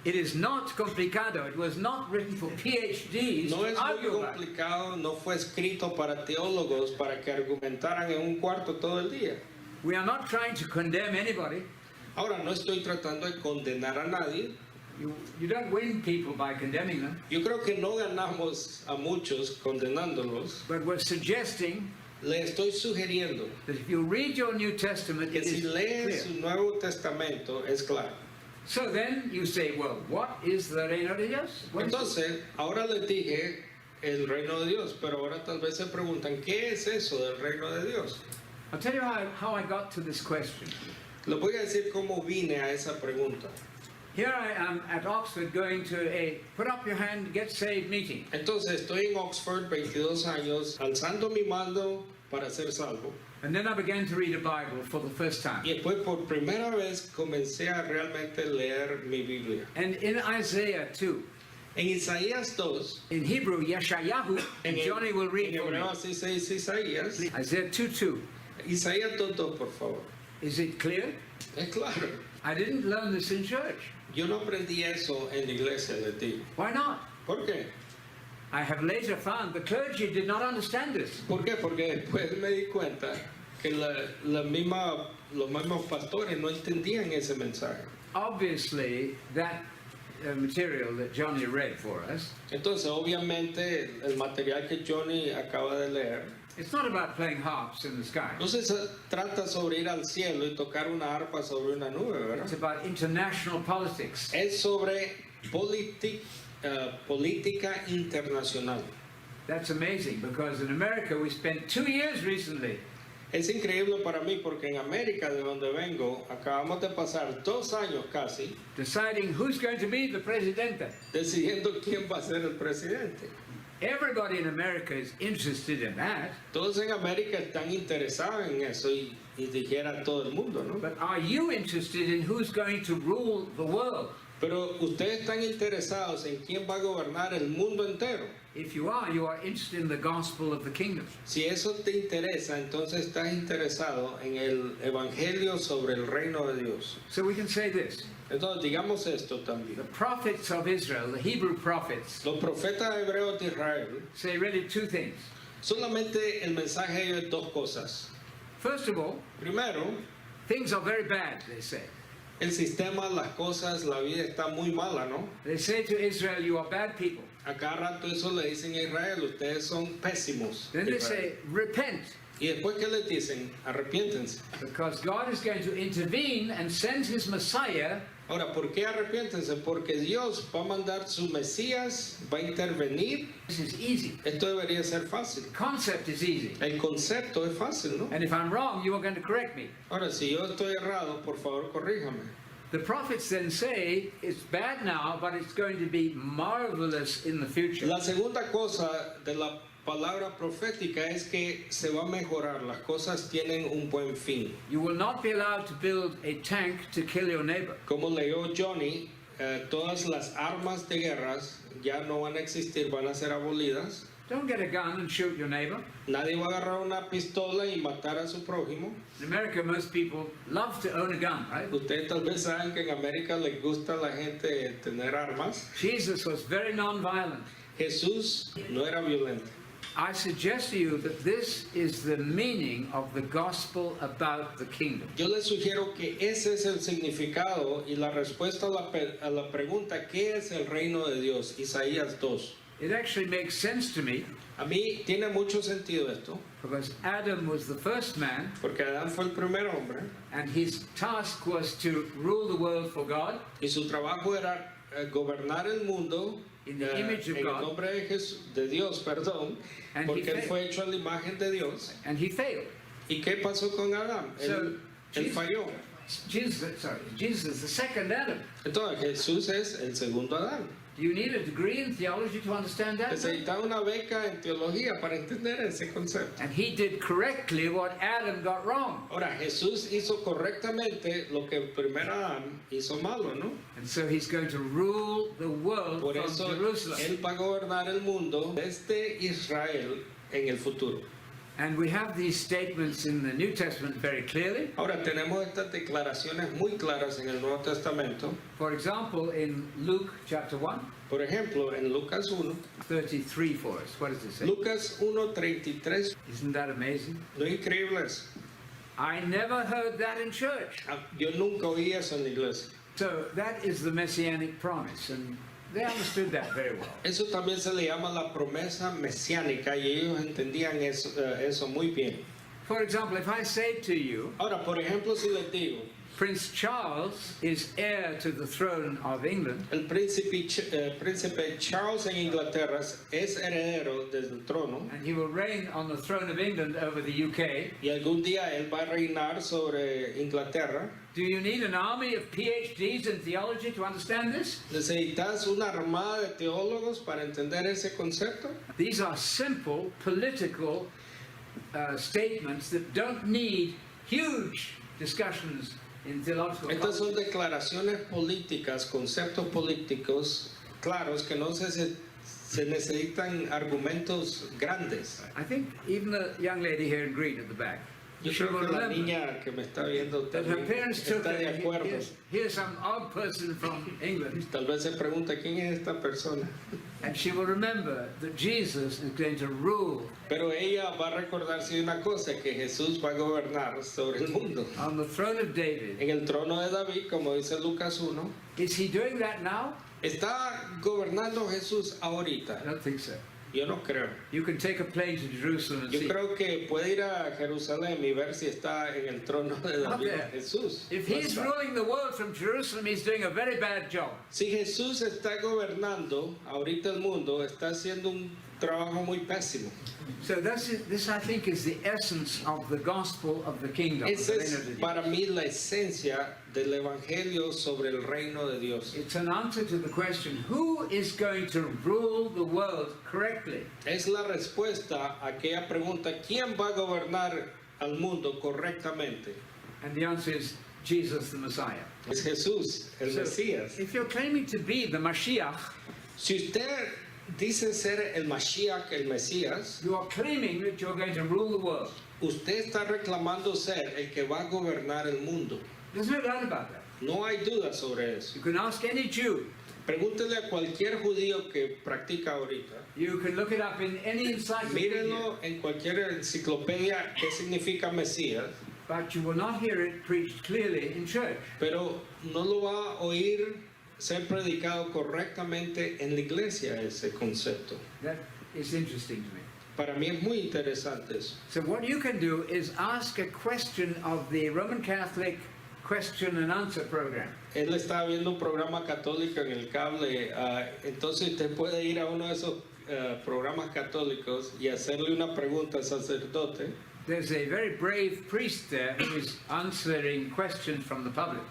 Speaker 5: it is not complicado. It was not written for PhDs
Speaker 6: No
Speaker 5: to
Speaker 6: es muy
Speaker 5: argue about.
Speaker 6: complicado, no fue escrito para teólogos para que argumentaran en un cuarto todo el día.
Speaker 5: We are not trying to condemn anybody.
Speaker 6: Ahora, no estoy tratando de condenar a nadie.
Speaker 5: You don't win people by condemning them,
Speaker 6: Yo creo que no ganamos a muchos condenándolos.
Speaker 5: but we're suggesting
Speaker 6: Le estoy sugiriendo
Speaker 5: that if you read your New Testament,
Speaker 6: que
Speaker 5: it
Speaker 6: si
Speaker 5: is
Speaker 6: leen
Speaker 5: clear.
Speaker 6: su Nuevo Testamento es claro.
Speaker 5: So then you say, well, what is the reino de Dios? What is it?
Speaker 6: Entonces, ahora les dije el reino de Dios, pero ahora tal vez se preguntan, ¿qué es eso del reino de Dios?
Speaker 5: I'll tell you how I got to this question.
Speaker 6: Les voy a decir cómo vine a esa pregunta.
Speaker 5: Here I am at Oxford going to a put up your hand, get saved meeting.
Speaker 6: Entonces, estoy en Oxford, 22 años, alzando mi mando para ser salvo.
Speaker 5: And then I began to read a Bible for the first time.
Speaker 6: Y después, por primera vez, comencé a realmente leer mi Biblia.
Speaker 5: And in Isaiah 2,
Speaker 6: En Isaías 2,
Speaker 5: in Hebrew, Yeshayahu, and Johnny will read
Speaker 6: en
Speaker 5: for me.
Speaker 6: hebreo así se dice Isaías.
Speaker 5: Isaiah 2:2.
Speaker 6: Isaías 2:2, por favor.
Speaker 5: Is it clear?
Speaker 6: Es claro.
Speaker 5: I didn't learn this in church.
Speaker 6: Yo no aprendí eso en la iglesia, les digo.
Speaker 5: Why not?
Speaker 6: ¿Por qué?
Speaker 5: I have later found the clergy did not understand this.
Speaker 6: ¿Por qué? Porque después me di cuenta que los mismos pastores no entendían ese mensaje.
Speaker 5: Obviously, that material that Johnny read for us,
Speaker 6: Entonces, obviamente, el material que Johnny acaba de leer,
Speaker 5: it's not about playing harps in the sky.
Speaker 6: no se trata sobre ir al cielo y tocar una arpa sobre una nube, ¿verdad?
Speaker 5: It's about international politics.
Speaker 6: Es sobre política internacional.
Speaker 5: That's amazing because in America we spent 2 years recently
Speaker 6: Es increíble para mí porque en América, de donde vengo, acabamos de pasar 2 años casi
Speaker 5: deciding who's going to be the presidente.
Speaker 6: decidiendo quién va a ser el presidente.
Speaker 5: Everybody in America is interested in that,
Speaker 6: Todos en América están interesados en eso y dijera todo el mundo, ¿no?
Speaker 5: but are you interested in who's going to rule the world?
Speaker 6: Pero ustedes están interesados en quién va a gobernar el mundo entero.
Speaker 5: If you are interested in the gospel of the kingdom.
Speaker 6: Si eso te interesa, entonces estás interesado en el evangelio sobre el reino de Dios.
Speaker 5: So we can say this.
Speaker 6: Entonces, digamos esto también.
Speaker 5: The prophets of Israel, the Hebrew prophets,
Speaker 6: Los profetas hebreos de Israel,
Speaker 5: say really 2 things.
Speaker 6: solamente el mensaje de ellos es 2 cosas.
Speaker 5: First of all,
Speaker 6: Primero,
Speaker 5: things are very bad, they say.
Speaker 6: el sistema, las cosas, la vida está muy mala, ¿no?
Speaker 5: They say to Israel, you are bad people.
Speaker 6: A cada rato eso le dicen a Israel, ustedes son pésimos.
Speaker 5: Then they
Speaker 6: Israel.
Speaker 5: say, repent.
Speaker 6: Y después que les dicen, arrepiéntense.
Speaker 5: Because God is going to intervene and send his Messiah
Speaker 6: Ahora, ¿por qué arrepiéntense? Porque Dios va a mandar su Mesías, va a intervenir.
Speaker 5: This is easy.
Speaker 6: Esto debería ser fácil.
Speaker 5: The concept is easy.
Speaker 6: El concepto es fácil, ¿no?
Speaker 5: And if I'm wrong, you are going to correct me.
Speaker 6: Ahora, si yo estoy errado, por favor, corríjame.
Speaker 5: The prophets then say it's bad now, but it's going to be marvelous in the future.
Speaker 6: La segunda cosa de la palabra profética es que se va a mejorar. Las cosas tienen un buen fin.
Speaker 5: You will not be allowed to build a tank to kill your neighbor.
Speaker 6: Como leyó Johnny, todas las armas de guerras ya no van a existir, van a ser abolidas.
Speaker 5: Don't get a gun and shoot your neighbor.
Speaker 6: Nadie va a agarrar una pistola y matar a su prójimo.
Speaker 5: In America, most people love to own a gun, right?
Speaker 6: Ustedes tal vez saben que en América les gusta a la gente tener armas.
Speaker 5: Jesus was very non-violent.
Speaker 6: Jesús no era violento.
Speaker 5: I suggest to you that this is the meaning of the gospel about the kingdom.
Speaker 6: Yo les sugiero que ese es el significado y la respuesta a la pregunta ¿qué es el reino de Dios? Isaías 2.
Speaker 5: It actually makes sense to me
Speaker 6: A mí tiene mucho sentido esto,
Speaker 5: because Adam was the first man
Speaker 6: porque Adán fue el primer hombre
Speaker 5: and his task was to rule the world for God
Speaker 6: y su trabajo era gobernar el mundo
Speaker 5: in the image of
Speaker 6: en el
Speaker 5: God,
Speaker 6: nombre de Dios, perdón,
Speaker 5: And
Speaker 6: porque
Speaker 5: he
Speaker 6: él
Speaker 5: failed.
Speaker 6: fue hecho a la imagen de Dios.
Speaker 5: and he failed.
Speaker 6: ¿Y qué pasó con Adán? Él
Speaker 5: Jesus-
Speaker 6: falló.
Speaker 5: Jesus is the second Adam.
Speaker 6: Entonces Jesús es el segundo Adán.
Speaker 5: Do you need a degree in theology to understand that?
Speaker 6: Necesitaba una beca en teología para entender ese concepto.
Speaker 5: And he did correctly what Adam got wrong.
Speaker 6: Ahora, Jesús hizo correctamente lo que el primer Adán hizo malo, ¿no?
Speaker 5: And so he's going to rule the world
Speaker 6: Por
Speaker 5: from
Speaker 6: eso
Speaker 5: Jerusalem.
Speaker 6: Él va a gobernar el mundo desde Israel en el futuro.
Speaker 5: And we have these statements in the New Testament very clearly.
Speaker 6: Ahora, tenemos estas declaraciones muy claras en el Nuevo Testamento.
Speaker 5: For example, in Luke chapter 1,
Speaker 6: Por ejemplo, en Lucas 1,
Speaker 5: 33 for us. What does it say?
Speaker 6: Lucas 1:33,
Speaker 5: Isn't that amazing?
Speaker 6: ¿no es increíble eso?
Speaker 5: I never heard that in church.
Speaker 6: Yo nunca oí eso en la iglesia.
Speaker 5: So that is the messianic promise, and they understood that very well.
Speaker 6: Eso también se le llama la promesa mesiánica y ellos entendían eso muy bien.
Speaker 5: For example, if I say to you,
Speaker 6: Ahora, por ejemplo, si les digo,
Speaker 5: Prince Charles is heir to the throne of England,
Speaker 6: el príncipe Charles en Inglaterra es heredero del trono
Speaker 5: and he will reign on the throne of England over the UK,
Speaker 6: y algún día él va a reinar sobre Inglaterra,
Speaker 5: do you need an army of PhDs in theology to understand this?
Speaker 6: ¿necesitas una armada de teólogos para entender ese concepto?
Speaker 5: These are simple political statements that don't need huge discussions in theological
Speaker 6: Estas son
Speaker 5: colleges.
Speaker 6: declaraciones políticas, conceptos políticos claros que no se necesitan argumentos grandes.
Speaker 5: I think even the young lady here in green at the back,
Speaker 6: Yo
Speaker 5: she
Speaker 6: creo
Speaker 5: will
Speaker 6: que la
Speaker 5: remember
Speaker 6: niña que me está viendo
Speaker 5: that her
Speaker 6: también
Speaker 5: parents took
Speaker 6: está de
Speaker 5: her.
Speaker 6: acuerdo.
Speaker 5: Here's some odd person from England,
Speaker 6: Tal vez se pregunta quién es esta persona.
Speaker 5: and she will remember that Jesus is going to rule
Speaker 6: Pero ella va a recordarse de una cosa, que Jesús va a gobernar sobre el mundo.
Speaker 5: on the throne of David.
Speaker 6: En el trono de David, como dice Lucas 1,
Speaker 5: Is he doing that now?
Speaker 6: ¿está gobernando Jesús
Speaker 5: I
Speaker 6: ahorita?
Speaker 5: don't think so.
Speaker 6: Yo no creo.
Speaker 5: You can take a plane to Jerusalem and
Speaker 6: Yo
Speaker 5: see.
Speaker 6: creo que puede ir a Jerusalén y ver si está en el trono de David
Speaker 5: there.
Speaker 6: Jesús.
Speaker 5: If
Speaker 6: No
Speaker 5: he's
Speaker 6: está.
Speaker 5: ruling the world from Jerusalem, he's doing a very bad job.
Speaker 6: Si Jesús está gobernando ahorita el mundo, está haciendo un trabajo muy pésimo.
Speaker 5: So this I think is the essence of the gospel of the kingdom.
Speaker 6: Esa
Speaker 5: the reign of
Speaker 6: es
Speaker 5: the Dios.
Speaker 6: para mí la esencia del evangelio sobre el reino de Dios.
Speaker 5: It's an answer to the question, who is going to rule the world correctly?
Speaker 6: Es la respuesta a aquella pregunta, ¿quién va a gobernar al mundo correctamente?
Speaker 5: And the answer is Jesus the Messiah.
Speaker 6: Es Jesús, el
Speaker 5: So,
Speaker 6: Mesías.
Speaker 5: if you're claiming to be the Mashiach,
Speaker 6: Si usted dice ser el Mashiach, el Mesías,
Speaker 5: you are claiming that you're going to rule the world.
Speaker 6: usted está reclamando ser el que va a gobernar el mundo.
Speaker 5: There's no doubt about that.
Speaker 6: No hay duda sobre eso.
Speaker 5: You can ask any Jew.
Speaker 6: Pregúntele a cualquier judío que practica ahorita.
Speaker 5: You can look it up in any encyclopedia.
Speaker 6: Mírenlo en cualquier enciclopedia qué significa Mesías,
Speaker 5: But you will not hear it preached clearly in church.
Speaker 6: pero no lo va a oír ser predicado correctamente en la iglesia ese concepto.
Speaker 5: That is interesting to me.
Speaker 6: Para mí es muy interesante eso.
Speaker 5: So what you can do is ask a question of the Roman Catholic question and answer program.
Speaker 6: Él estaba viendo un programa católico en el cable, entonces usted puede ir a uno de esos programas católicos y hacerle una pregunta al sacerdote.
Speaker 5: There's a very brave priest there who is answering questions from the public.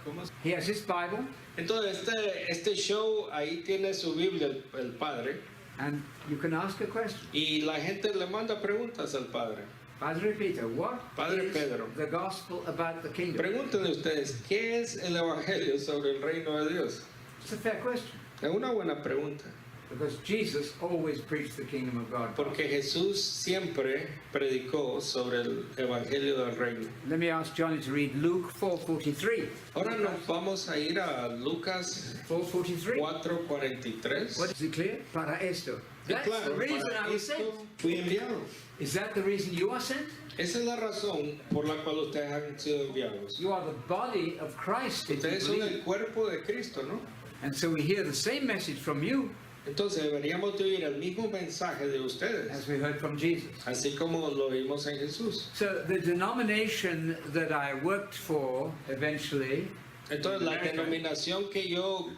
Speaker 5: He has his Bible,
Speaker 6: Entonces este show, ahí tiene su Biblia el padre,
Speaker 5: and you can ask a question.
Speaker 6: y la gente le manda preguntas al padre.
Speaker 5: Padre Peter, what
Speaker 6: Padre
Speaker 5: is
Speaker 6: Pedro.
Speaker 5: the gospel about the kingdom?
Speaker 6: Pregúntenle ustedes, ¿qué es el Evangelio sobre el reino de Dios?
Speaker 5: It's a fair question,
Speaker 6: Es una buena pregunta,
Speaker 5: because Jesus always preached the kingdom of God.
Speaker 6: porque Jesús siempre predicó sobre el Evangelio del reino.
Speaker 5: Let me ask Johnny to read Luke 4:43.
Speaker 6: Ahora nos vamos a ir a Lucas
Speaker 5: 4:43.
Speaker 6: 4:43.
Speaker 5: What is it clear? Para esto. That's
Speaker 6: Claro,
Speaker 5: the reason
Speaker 6: para
Speaker 5: I was sent.
Speaker 6: esto fui enviado.
Speaker 5: Is that the reason you are sent?
Speaker 6: Esa es la razón por la cual ustedes han sido enviados.
Speaker 5: You are the body of Christ, if
Speaker 6: Ustedes
Speaker 5: you
Speaker 6: son
Speaker 5: believe.
Speaker 6: el cuerpo de Cristo, ¿no?
Speaker 5: And so we hear the same message from you
Speaker 6: Entonces deberíamos de oír el mismo mensaje de
Speaker 5: as
Speaker 6: ustedes,
Speaker 5: we heard from Jesus.
Speaker 6: así como lo vimos en Jesús.
Speaker 5: So the denomination that I worked for eventually,
Speaker 6: Entonces la denominación que yo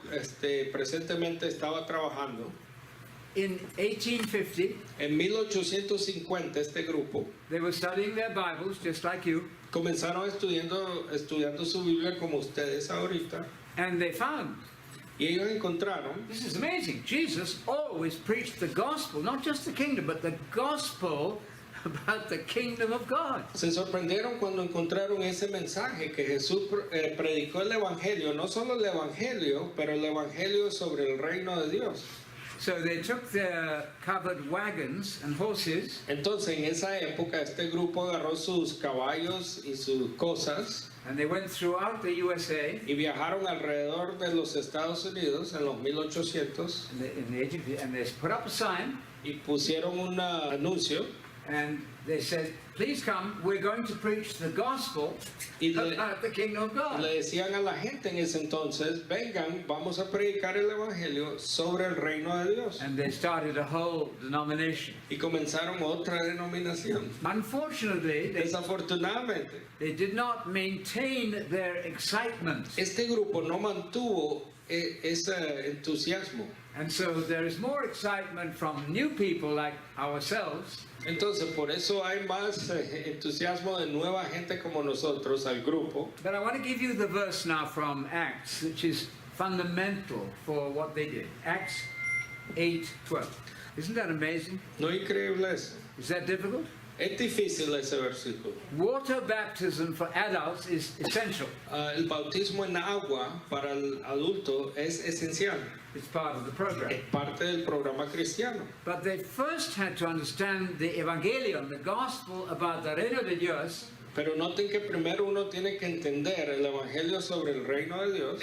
Speaker 6: presentemente estaba trabajando,
Speaker 5: in 1850,
Speaker 6: en 1850 este grupo
Speaker 5: they were studying their Bibles just like you,
Speaker 6: comenzaron estudiando su Biblia como ustedes ahorita,
Speaker 5: and they found,
Speaker 6: y ellos encontraron,
Speaker 5: this is amazing, Jesus always preached the gospel, not just the kingdom, but the gospel about the kingdom of God.
Speaker 6: se sorprendieron cuando encontraron ese mensaje que Jesús predicó el Evangelio, no solo el Evangelio, pero el Evangelio sobre el reino de Dios.
Speaker 5: So they took their covered wagons and horses,
Speaker 6: Entonces en esa época este grupo agarró sus caballos y sus cosas
Speaker 5: and they went throughout the USA
Speaker 6: y viajaron alrededor de los Estados Unidos en los 1800
Speaker 5: and they put up a sign,
Speaker 6: y pusieron un anuncio
Speaker 5: and they said, please come, we're going to preach the gospel
Speaker 6: y le,
Speaker 5: about the kingdom of God.
Speaker 6: le decían a la gente en ese entonces, vengan, vamos a predicar el Evangelio sobre el reino de Dios.
Speaker 5: And they started a whole denomination.
Speaker 6: Y comenzaron otra denominación.
Speaker 5: Unfortunately,
Speaker 6: Desafortunadamente,
Speaker 5: they did not maintain their excitement.
Speaker 6: este grupo no mantuvo ese entusiasmo.
Speaker 5: And so there is more excitement from new people like ourselves
Speaker 6: Entonces, por eso hay más entusiasmo de nueva gente como nosotros al grupo.
Speaker 5: But I want to give you the verse now from Acts, which is fundamental for what they did. Acts 8:12. Isn't that amazing?
Speaker 6: ¿No es increíble eso?
Speaker 5: Is that difficult?
Speaker 6: Es difícil ese versículo.
Speaker 5: Water baptism for adults is essential.
Speaker 6: El bautismo en agua para el adulto es esencial.
Speaker 5: It's part of the program.
Speaker 6: Es parte del programa cristiano.
Speaker 5: But they first had to understand the evangelion, the gospel about the reino de Dios,
Speaker 6: Pero noten que primero uno tiene que entender el evangelio sobre el reino de Dios,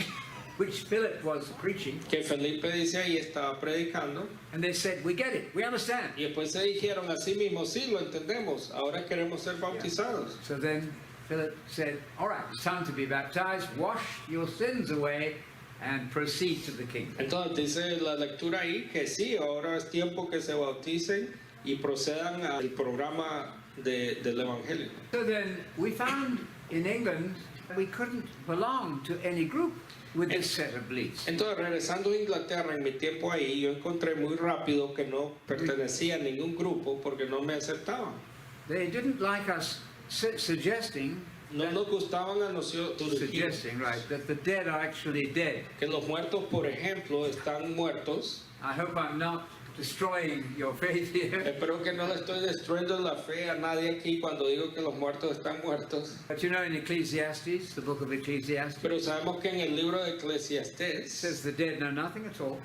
Speaker 5: which Philip was preaching.
Speaker 6: que Felipe dice ahí estaba predicando.
Speaker 5: And they said, we get it, we understand.
Speaker 6: Y después se dijeron a sí mismos, sí, lo entendemos, ahora queremos ser bautizados.
Speaker 5: So then Philip said, all right, it's time to be baptized, wash your sins away, and proceed to the kingdom.
Speaker 6: Entonces dice la lectura ahí que sí, ahora es tiempo que se bauticen y procedan al programa del evangelio.
Speaker 5: So then we found in England we couldn't belong to any group with this set of beliefs.
Speaker 6: Entonces, regresando a Inglaterra, en mi tiempo ahí, yo encontré muy rápido que no pertenecía a ningún grupo porque no me aceptaban.
Speaker 5: They didn't like us suggesting,
Speaker 6: No nos gustaban a nosotros
Speaker 5: right, that the dead are actually dead.
Speaker 6: que los muertos, por ejemplo, están muertos.
Speaker 5: I hope I'm not destroying your faith here.
Speaker 6: Espero que no le estoy destruyendo la fe a nadie aquí cuando digo que los muertos están muertos.
Speaker 5: But you know in Ecclesiastes, the book of Ecclesiastes,
Speaker 6: Pero sabemos que en el libro de
Speaker 5: it
Speaker 6: Eclesiastés
Speaker 5: says the dead know nothing at all.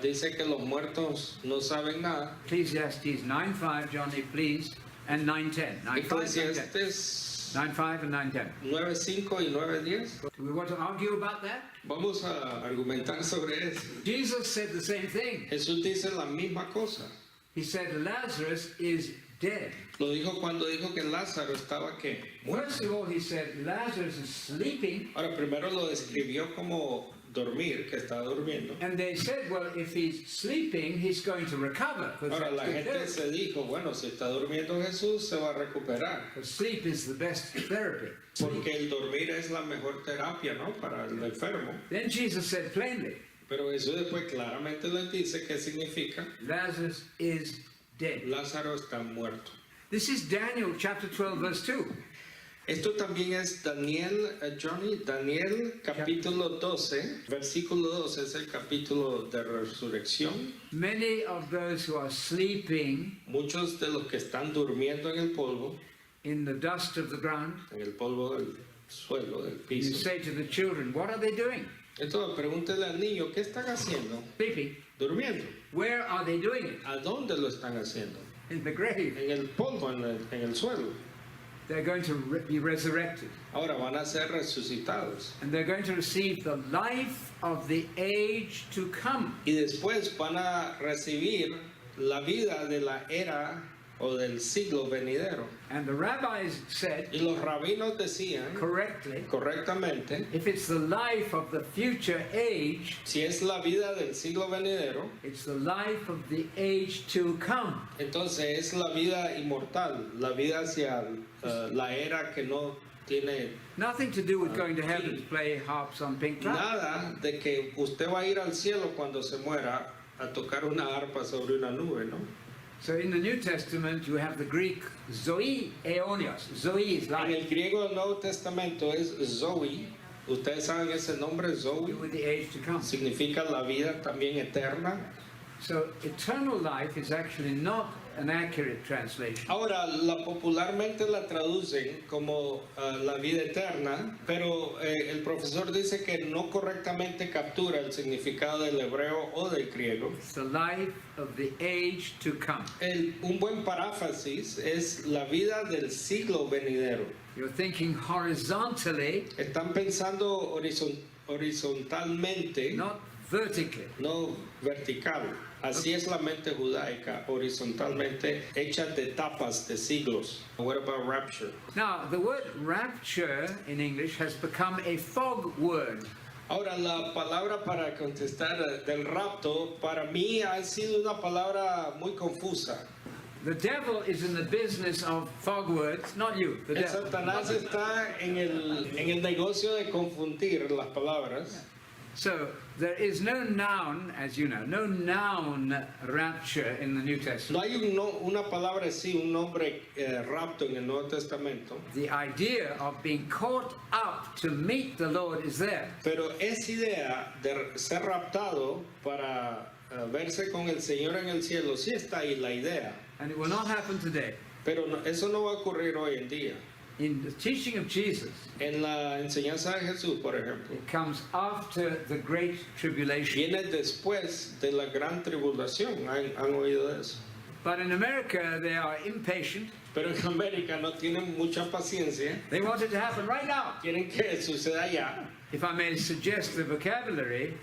Speaker 6: dice que los muertos no saben nada.
Speaker 5: Ecclesiastes 9:5, Johnny, please, and 9:10. 9:5 and 9:10.
Speaker 6: Eclesiastés
Speaker 5: 9:5 and 9:10.
Speaker 6: 9:5 y 9:10.
Speaker 5: Do we want to argue about that?
Speaker 6: Vamos a argumentar sobre eso.
Speaker 5: Jesus said the same thing.
Speaker 6: Jesús dice la misma cosa.
Speaker 5: He said Lazarus is dead.
Speaker 6: Lo dijo cuando dijo que Lázaro estaba ¿qué?
Speaker 5: First of all, he said Lazarus is sleeping,
Speaker 6: Ahora primero lo describió como dormir, que está durmiendo.
Speaker 5: And they said, well, if he's sleeping, he's going to recover.
Speaker 6: Ahora la gente se dijo, bueno, si está durmiendo Jesús, se va a recuperar.
Speaker 5: Because sleep is the best therapy.
Speaker 6: Porque el dormir es la mejor terapia, ¿no? Para el enfermo.
Speaker 5: Then Jesus said plainly,
Speaker 6: Pero Jesús después claramente les dice qué significa.
Speaker 5: Lazarus is dead.
Speaker 6: Lázaro está muerto.
Speaker 5: This is Daniel chapter 12, verse 2.
Speaker 6: Esto también es Daniel, Johnny, Daniel capítulo 12, versículo 12 es el capítulo de resurrección.
Speaker 5: Many of those who are sleeping
Speaker 6: Muchos de los que están durmiendo en el polvo,
Speaker 5: in the dust of the ground,
Speaker 6: en el polvo del suelo, del
Speaker 5: you
Speaker 6: piso.
Speaker 5: say to the children, what are they doing?
Speaker 6: Entonces pregúntele al niño, ¿qué están haciendo?
Speaker 5: Sleeping.
Speaker 6: Durmiendo.
Speaker 5: Where are they doing it?
Speaker 6: ¿A dónde lo están haciendo?
Speaker 5: In the grave.
Speaker 6: En el polvo, en el suelo.
Speaker 5: They're going to be resurrected.
Speaker 6: Ahora van a ser resucitados.
Speaker 5: And they're going to receive the life of the age to come.
Speaker 6: Y después van a recibir la vida de la era o del siglo venidero.
Speaker 5: And the rabbis said
Speaker 6: Y los rabinos decían
Speaker 5: correctly,
Speaker 6: correctamente,
Speaker 5: if it's the life of the future age,
Speaker 6: si es la vida del siglo venidero,
Speaker 5: it's the life of the age to come.
Speaker 6: entonces es la vida inmortal, la vida hacia la era que no tiene
Speaker 5: Nothing to do with going to heaven to play harps on pink clouds.
Speaker 6: nada de que usted va a ir al cielo cuando se muera a tocar una arpa sobre una nube, ¿no?
Speaker 5: So in the New Testament, you have the Greek zoe aeonios. Zoe is
Speaker 6: En
Speaker 5: life.
Speaker 6: el griego del Nuevo Testamento es Zoe. Ustedes saben ese nombre, Zoe.
Speaker 5: With the age to come.
Speaker 6: Significa la vida también eterna.
Speaker 5: So eternal life is actually not an accurate translation.
Speaker 6: Ahora, popularmente la traducen como la vida eterna, pero el profesor dice que no correctamente captura el significado del hebreo o del griego.
Speaker 5: It's the life of the age to come.
Speaker 6: Un buen paráfrasis es la vida del siglo venidero.
Speaker 5: You're thinking horizontally,
Speaker 6: Están pensando horizontalmente,
Speaker 5: not vertically.
Speaker 6: no vertical. Así es la mente judaica, horizontalmente, hecha de etapas, de siglos. What about rapture?
Speaker 5: Now, the word rapture in English has become a fog word.
Speaker 6: Ahora, la palabra para contestar del rapto, para mí ha sido una palabra muy confusa.
Speaker 5: The devil is in the business of fog words, not you, the
Speaker 6: El
Speaker 5: devil.
Speaker 6: Satanás está en el negocio de confundir las palabras.
Speaker 5: So there is no noun, as you know, no noun rapture in the New
Speaker 6: No
Speaker 5: Testament.
Speaker 6: hay una palabra así, un nombre rapto en el Nuevo Testamento.
Speaker 5: The idea of being caught up to meet the Lord is there.
Speaker 6: Pero esa idea de ser raptado para verse con el Señor en el cielo, sí está ahí la idea.
Speaker 5: And it will not happen today.
Speaker 6: Pero eso no va a ocurrir hoy en día.
Speaker 5: In the teaching of Jesus,
Speaker 6: En la enseñanza de Jesús, por ejemplo,
Speaker 5: it comes after the Great Tribulation.
Speaker 6: viene después de la gran tribulación. ¿Han oído de eso?
Speaker 5: But in America, they are impatient.
Speaker 6: Pero en América no tienen mucha paciencia.
Speaker 5: They want it to happen right now.
Speaker 6: Quieren que suceda ya.
Speaker 5: If I may suggest the vocabulary,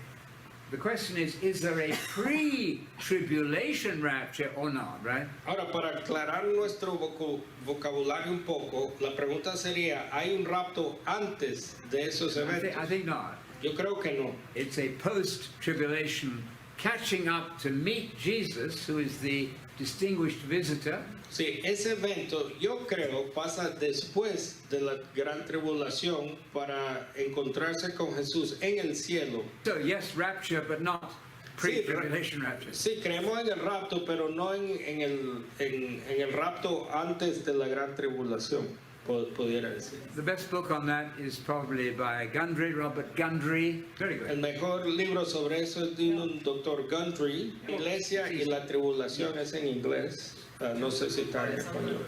Speaker 5: the question is there a pre-tribulation rapture or not, right?
Speaker 6: Ahora, para aclarar nuestro vocabulario un poco, la pregunta sería, ¿hay un rapto antes de esos
Speaker 5: I
Speaker 6: eventos?
Speaker 5: think not.
Speaker 6: Yo creo que no.
Speaker 5: It's a post-tribulation catching up to meet Jesus, who is the distinguished visitor,
Speaker 6: Sí, ese evento yo creo pasa después de la gran tribulación para encontrarse con Jesús en el cielo.
Speaker 5: so yes, rapture, but not pre-tribulation rapture.
Speaker 6: Sí, creemos en el rapto, pero no en el rapto antes de la gran tribulación, pudiera decir.
Speaker 5: The best book on that is probably by Gundry, Robert Gundry. Very good.
Speaker 6: El mejor libro sobre eso es de un doctor Gundry, Iglesia y la tribulación, es en inglés. No sé si está en español.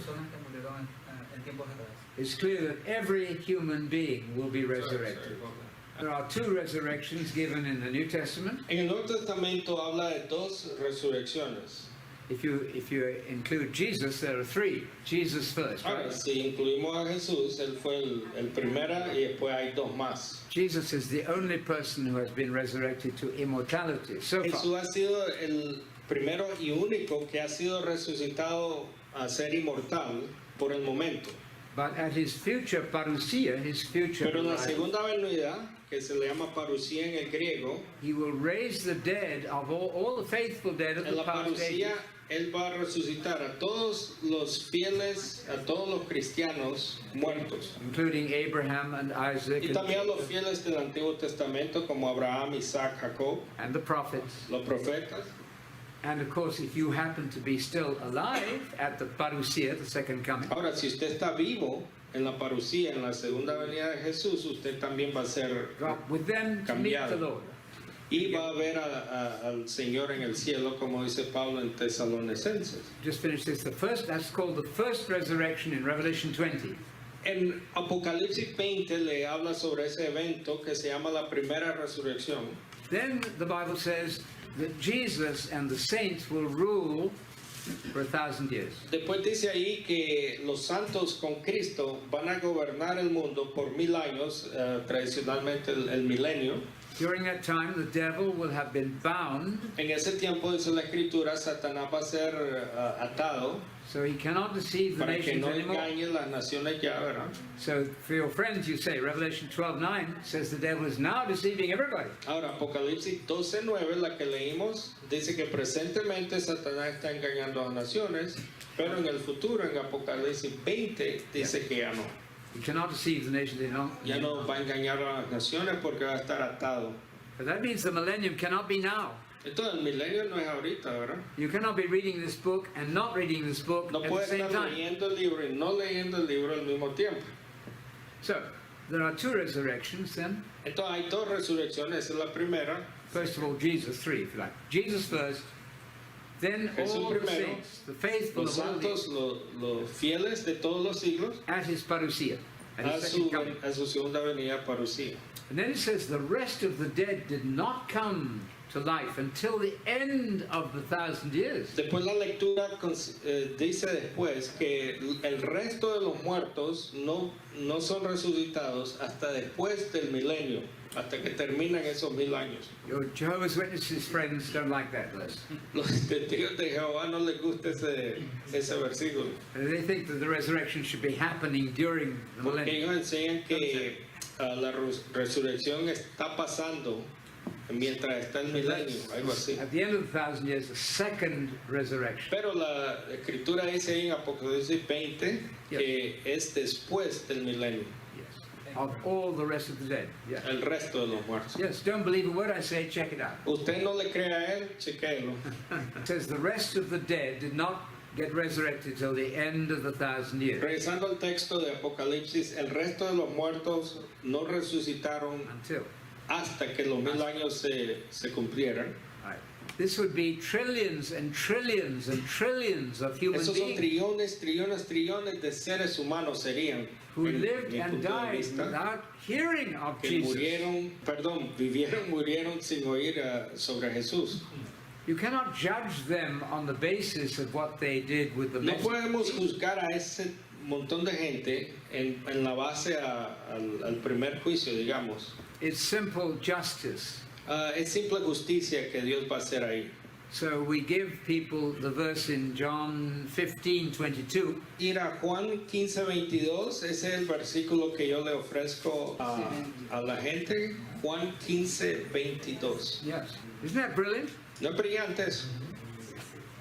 Speaker 5: It's clear that every human being will be resurrected. There are two resurrections given in the New Testament.
Speaker 6: En el Nuevo Testamento habla de dos resurrecciones.
Speaker 5: If you include Jesus, there are three. Jesus first,
Speaker 6: Ahora,
Speaker 5: right?
Speaker 6: si incluimos a Jesús, él fue el primero y después hay dos más.
Speaker 5: Jesus is the only person who has been resurrected to immortality so far.
Speaker 6: Jesús ha sido el primero y único que ha sido resucitado a ser inmortal por el momento.
Speaker 5: But at his future parousia, his future
Speaker 6: Pero en la
Speaker 5: arrival,
Speaker 6: segunda venida, que se le llama parusía en el griego,
Speaker 5: he will raise the dead of all the faithful dead of
Speaker 6: en
Speaker 5: the
Speaker 6: la
Speaker 5: past ages.
Speaker 6: parusía Él va a resucitar a todos los fieles, a todos los cristianos muertos.
Speaker 5: Including Abraham and Isaac
Speaker 6: Y también a los fieles del Antiguo Testamento como Abraham, Isaac, Jacob,
Speaker 5: and the prophets.
Speaker 6: los profetas.
Speaker 5: And of course, if you happen to be still alive at the parousia, the second coming,
Speaker 6: Ahora, si usted está vivo en la parusía, en la segunda venida de Jesús, usted también va a ser
Speaker 5: drop with them to meet the
Speaker 6: Cambiado.
Speaker 5: Lord.
Speaker 6: y va a ver al Señor en el cielo, como dice Pablo en Tesalonicenses.
Speaker 5: Just finish this. That's called the first resurrection in Revelation 20.
Speaker 6: En Apocalipsis 20 le habla sobre ese evento que se llama la primera resurrección.
Speaker 5: Then the Bible says that Jesus and the saints will rule for 1,000 years.
Speaker 6: Después dice ahí que los santos con Cristo van a gobernar el mundo por 1000 años, tradicionalmente el milenio.
Speaker 5: During that time, the devil will have been bound,
Speaker 6: En ese tiempo, dice la Escritura, Satanás va a ser atado
Speaker 5: so he cannot deceive the
Speaker 6: para que
Speaker 5: nations
Speaker 6: no
Speaker 5: anymore.
Speaker 6: engañe las naciones ya, ¿verdad?
Speaker 5: So for your friends, you say Revelation 12:9 says the devil is now deceiving everybody.
Speaker 6: Ahora, Apocalipsis 12:9, la que leímos, dice que presentemente Satanás está engañando a las naciones, pero en el futuro, en Apocalipsis 20, dice que ya no.
Speaker 5: You cannot deceive the nations anymore.
Speaker 6: Ya no va a engañar a las naciones porque va a estar atado.
Speaker 5: But that means the millennium cannot be now.
Speaker 6: Entonces, el milenio no es ahorita, ¿verdad?
Speaker 5: You cannot be reading this book and not reading this book
Speaker 6: No
Speaker 5: at the
Speaker 6: puede
Speaker 5: same
Speaker 6: estar
Speaker 5: time.
Speaker 6: leyendo el libro y no leyendo el libro al mismo tiempo.
Speaker 5: So there are two resurrections then.
Speaker 6: Entonces, hay dos resurrecciones. Esa es la primera.
Speaker 5: First of all, Jesus, three, if you like. Jesus first, then
Speaker 6: Jesús
Speaker 5: all the
Speaker 6: primero,
Speaker 5: saints, the faithful
Speaker 6: Los
Speaker 5: of all
Speaker 6: santos, los fieles de todos los siglos,
Speaker 5: at his parousia, at
Speaker 6: a
Speaker 5: his
Speaker 6: su,
Speaker 5: second coming.
Speaker 6: a su segunda venida parucía.
Speaker 5: And then it says the rest of the dead did not come to life until the end of the 1,000 years.
Speaker 6: Después la lectura dice después que el resto de los muertos no son resucitados hasta después del milenio, hasta que terminan esos 1000 años.
Speaker 5: Your Jehovah's Witnesses friends don't like that verse.
Speaker 6: Los testigos de Jehová no les gusta ese versículo,
Speaker 5: And they think that the resurrection should be happening during the
Speaker 6: porque
Speaker 5: millennium.
Speaker 6: ellos enseñan que la resurrección está pasando mientras está el milenio, algo así.
Speaker 5: At the end of the 1,000 years, the second resurrection.
Speaker 6: Pero la escritura dice ahí en Apocalipsis 20 que es después del milenio,
Speaker 5: Yes. Of all the rest of the dead. Yeah.
Speaker 6: el resto de los muertos.
Speaker 5: Yes, don't believe a word I say, check it out.
Speaker 6: Usted no le cree a él, chequéelo.
Speaker 5: It says the rest of the dead did not get resurrected till the end of the 1,000 years.
Speaker 6: Regresando al texto de Apocalipsis, el resto de los muertos no resucitaron
Speaker 5: Until.
Speaker 6: hasta que los 1000 años se cumplieran.
Speaker 5: Right. This would be trillions and trillions and trillions of human
Speaker 6: Esos son
Speaker 5: beings
Speaker 6: trillones, trillones, trillones de seres humanos serían,
Speaker 5: who
Speaker 6: en
Speaker 5: lived
Speaker 6: mi
Speaker 5: and
Speaker 6: punto de
Speaker 5: died
Speaker 6: vista,
Speaker 5: without hearing of
Speaker 6: que
Speaker 5: Jesus.
Speaker 6: vivieron, murieron sin oír sobre Jesús.
Speaker 5: You cannot judge them on the basis of what they did with the
Speaker 6: No
Speaker 5: message.
Speaker 6: podemos juzgar a ese montón de gente en la base al primer juicio, digamos.
Speaker 5: It's simple justice.
Speaker 6: Es simple justicia que Dios va a hacer ahí.
Speaker 5: So we give people the verse in John 15:22.
Speaker 6: Ir a Juan 15:22, ese es el versículo que yo le ofrezco a la gente. Juan 15:22.
Speaker 5: Yes. Isn't that brilliant?
Speaker 6: ¿No es brillante eso?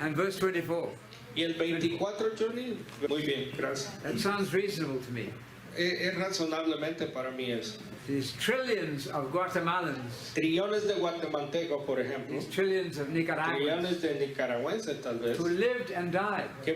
Speaker 5: And verse 24.
Speaker 6: Y el 24, Johnny, muy bien, gracias.
Speaker 5: That sounds reasonable to me.
Speaker 6: Es razonablemente para mí eso.
Speaker 5: There's trillions of Guatemalans,
Speaker 6: Trillones de guatemaltecos, por ejemplo,
Speaker 5: there's trillions of Nicaraguans
Speaker 6: trillones de nicaragüenses tal vez,
Speaker 5: who lived and died.
Speaker 6: que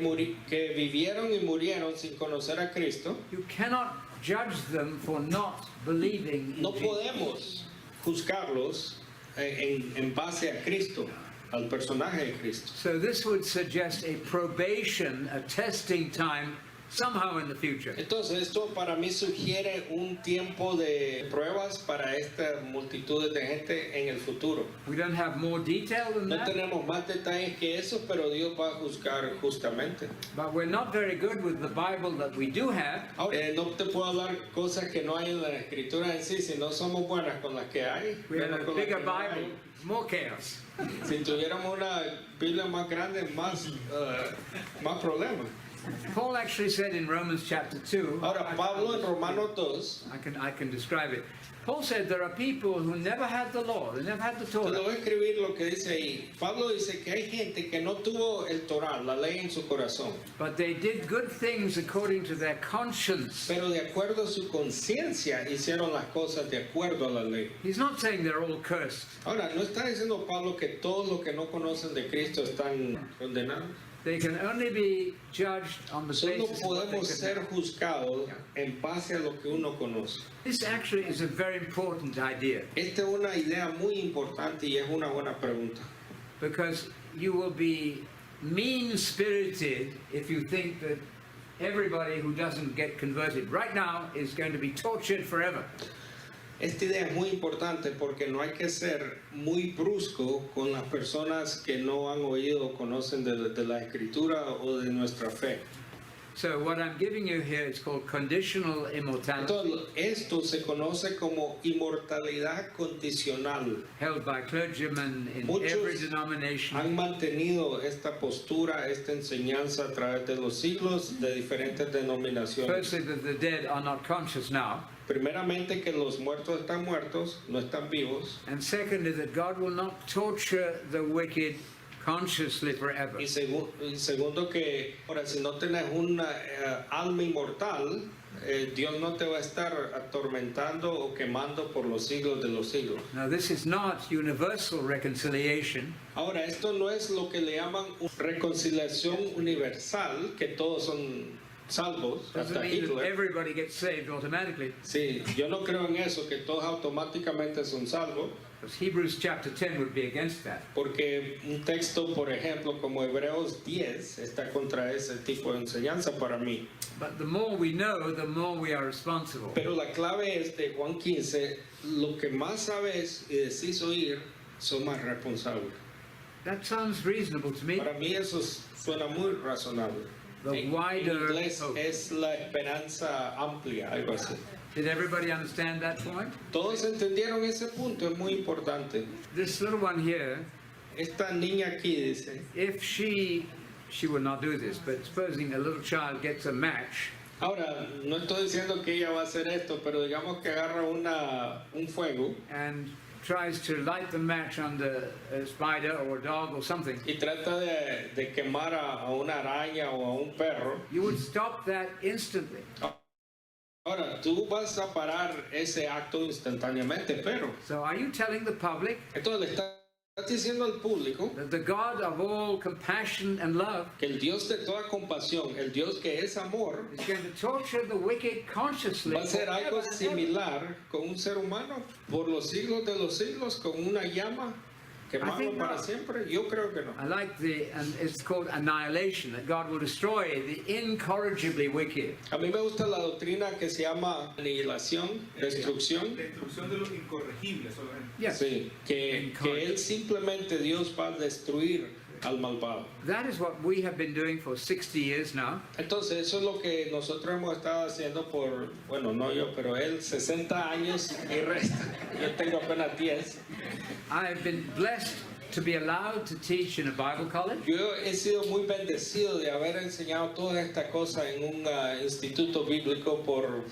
Speaker 6: vivieron y murieron sin conocer a Cristo.
Speaker 5: You cannot judge them for not believing in
Speaker 6: No
Speaker 5: Jesus.
Speaker 6: podemos juzgarlos en base a Cristo, al personaje de Cristo.
Speaker 5: So this would suggest a probation, a testing time somehow in the future.
Speaker 6: Entonces esto para mí sugiere un tiempo de pruebas para esta multitud de gente en el futuro.
Speaker 5: We don't have more detail than
Speaker 6: No
Speaker 5: that,
Speaker 6: tenemos más detalles que eso, pero Dios va a juzgar justamente.
Speaker 5: but we're not very good with the Bible that we do have.
Speaker 6: Ahora, no te puedo hablar cosas que no hay en la escritura en sí, si no somos buenas con las que hay.
Speaker 5: We have
Speaker 6: menos
Speaker 5: a
Speaker 6: con las
Speaker 5: bigger
Speaker 6: que no hay.
Speaker 5: Bible, more chaos.
Speaker 6: Si tuviéramos una Biblia más grande, más problemas.
Speaker 5: Paul actually said in Romans chapter 2,
Speaker 6: Ahora, Pablo en Romanos 2,
Speaker 5: I can describe it. Paul said there are people who never had the law, they never had the
Speaker 6: te
Speaker 5: Torah,
Speaker 6: lo voy a escribir lo que dice ahí. Pablo dice que hay gente que no tuvo el Torah, la ley en su corazón,
Speaker 5: but they did good things according to their conscience.
Speaker 6: pero de acuerdo a su conciencia hicieron las cosas de acuerdo a la ley.
Speaker 5: He's not saying they're all cursed.
Speaker 6: Ahora, no está diciendo Pablo que todos los que no conocen de Cristo están condenados.
Speaker 5: They can only be judged on the
Speaker 6: Solo
Speaker 5: basis of what they
Speaker 6: podemos
Speaker 5: can
Speaker 6: ser juzgados en base a lo que uno conoce.
Speaker 5: This actually is a very important idea
Speaker 6: Esta es una idea muy importante y es una buena pregunta.
Speaker 5: because you will be mean-spirited if you think that everybody who doesn't get converted right now is going to be tortured forever.
Speaker 6: Esta idea es muy importante porque no hay que ser muy brusco con las personas que no han oído o conocen de la escritura o de nuestra fe.
Speaker 5: So what I'm giving you here is called conditional immortality,
Speaker 6: Entonces, esto se conoce como inmortalidad condicional.
Speaker 5: held by clergymen in
Speaker 6: Muchos
Speaker 5: every denomination.
Speaker 6: Han mantenido esta postura, esta enseñanza a través de los siglos de diferentes denominaciones.
Speaker 5: Firstly, that the dead are not conscious now.
Speaker 6: Primeramente que los muertos están muertos, no están vivos.
Speaker 5: And secondly, that God will not torture the wicked consciously forever.
Speaker 6: Y segundo que, ahora, si no tenés una alma inmortal, Dios no te va a estar atormentando o quemando por los siglos de los siglos.
Speaker 5: Now, this is not universal reconciliation.
Speaker 6: Ahora, esto no es lo que le llaman reconciliación universal, que todos son salvos,
Speaker 5: Doesn't
Speaker 6: hasta
Speaker 5: mean that
Speaker 6: Hitler.
Speaker 5: everybody gets saved automatically.
Speaker 6: Sí, yo no creo en eso, que todos automáticamente son salvos,
Speaker 5: Because Hebrews chapter 10 would be against that.
Speaker 6: porque un texto, por ejemplo, como Hebreos 10, está contra ese tipo de enseñanza para mí.
Speaker 5: But the more we know, the more we are responsible.
Speaker 6: Pero la clave es de Juan 15, lo que más sabes y decís oír, son más responsables.
Speaker 5: That sounds reasonable to me.
Speaker 6: Para mí eso suena muy razonable.
Speaker 5: The
Speaker 6: En
Speaker 5: wider
Speaker 6: inglés
Speaker 5: hope.
Speaker 6: es la esperanza amplia, algo así.
Speaker 5: Did everybody understand that point?
Speaker 6: Todos entendieron ese punto, es muy importante.
Speaker 5: This little one here,
Speaker 6: Esta niña aquí dice,
Speaker 5: if she will not do this, but supposing a little child gets a match,
Speaker 6: ahora, no estoy diciendo que ella va a hacer esto, pero digamos que agarra un fuego
Speaker 5: and tries to light the match on the spider or a dog or something,
Speaker 6: y trata de quemar a una araña o a un perro.
Speaker 5: you would stop that instantly.
Speaker 6: Ahora, tú vas a parar ese acto instantáneamente, pero
Speaker 5: So are you telling the public
Speaker 6: entonces le estás diciendo al público
Speaker 5: that the God of all compassion and love
Speaker 6: que el Dios de toda compasión, el Dios que es amor,
Speaker 5: is going to torture the wicked consciously
Speaker 6: va a hacer
Speaker 5: forever
Speaker 6: algo
Speaker 5: and ever?
Speaker 6: similar con un ser humano por los siglos de los siglos, con una llama
Speaker 5: I
Speaker 6: quemado
Speaker 5: think
Speaker 6: para
Speaker 5: not.
Speaker 6: siempre? Yo creo que no.
Speaker 5: I like and it's called annihilation, that God will destroy the incorrigibly wicked.
Speaker 6: A mí me gusta la doctrina que se llama aniquilación, destrucción.
Speaker 4: Destrucción de los incorregibles solamente.
Speaker 5: Yes.
Speaker 6: Sí, que Él simplemente Dios va a destruir al malvado.
Speaker 5: That is what we have been doing for 60 years now.
Speaker 6: Entonces, eso es lo que nosotros hemos estado haciendo por, bueno, no yo, pero él, 60 años y resta. Yo tengo apenas 10.
Speaker 5: I have been blessed to be allowed to teach in a Bible college.
Speaker 6: Yo he sido muy bendecido de haber enseñado toda esta cosa en un instituto bíblico por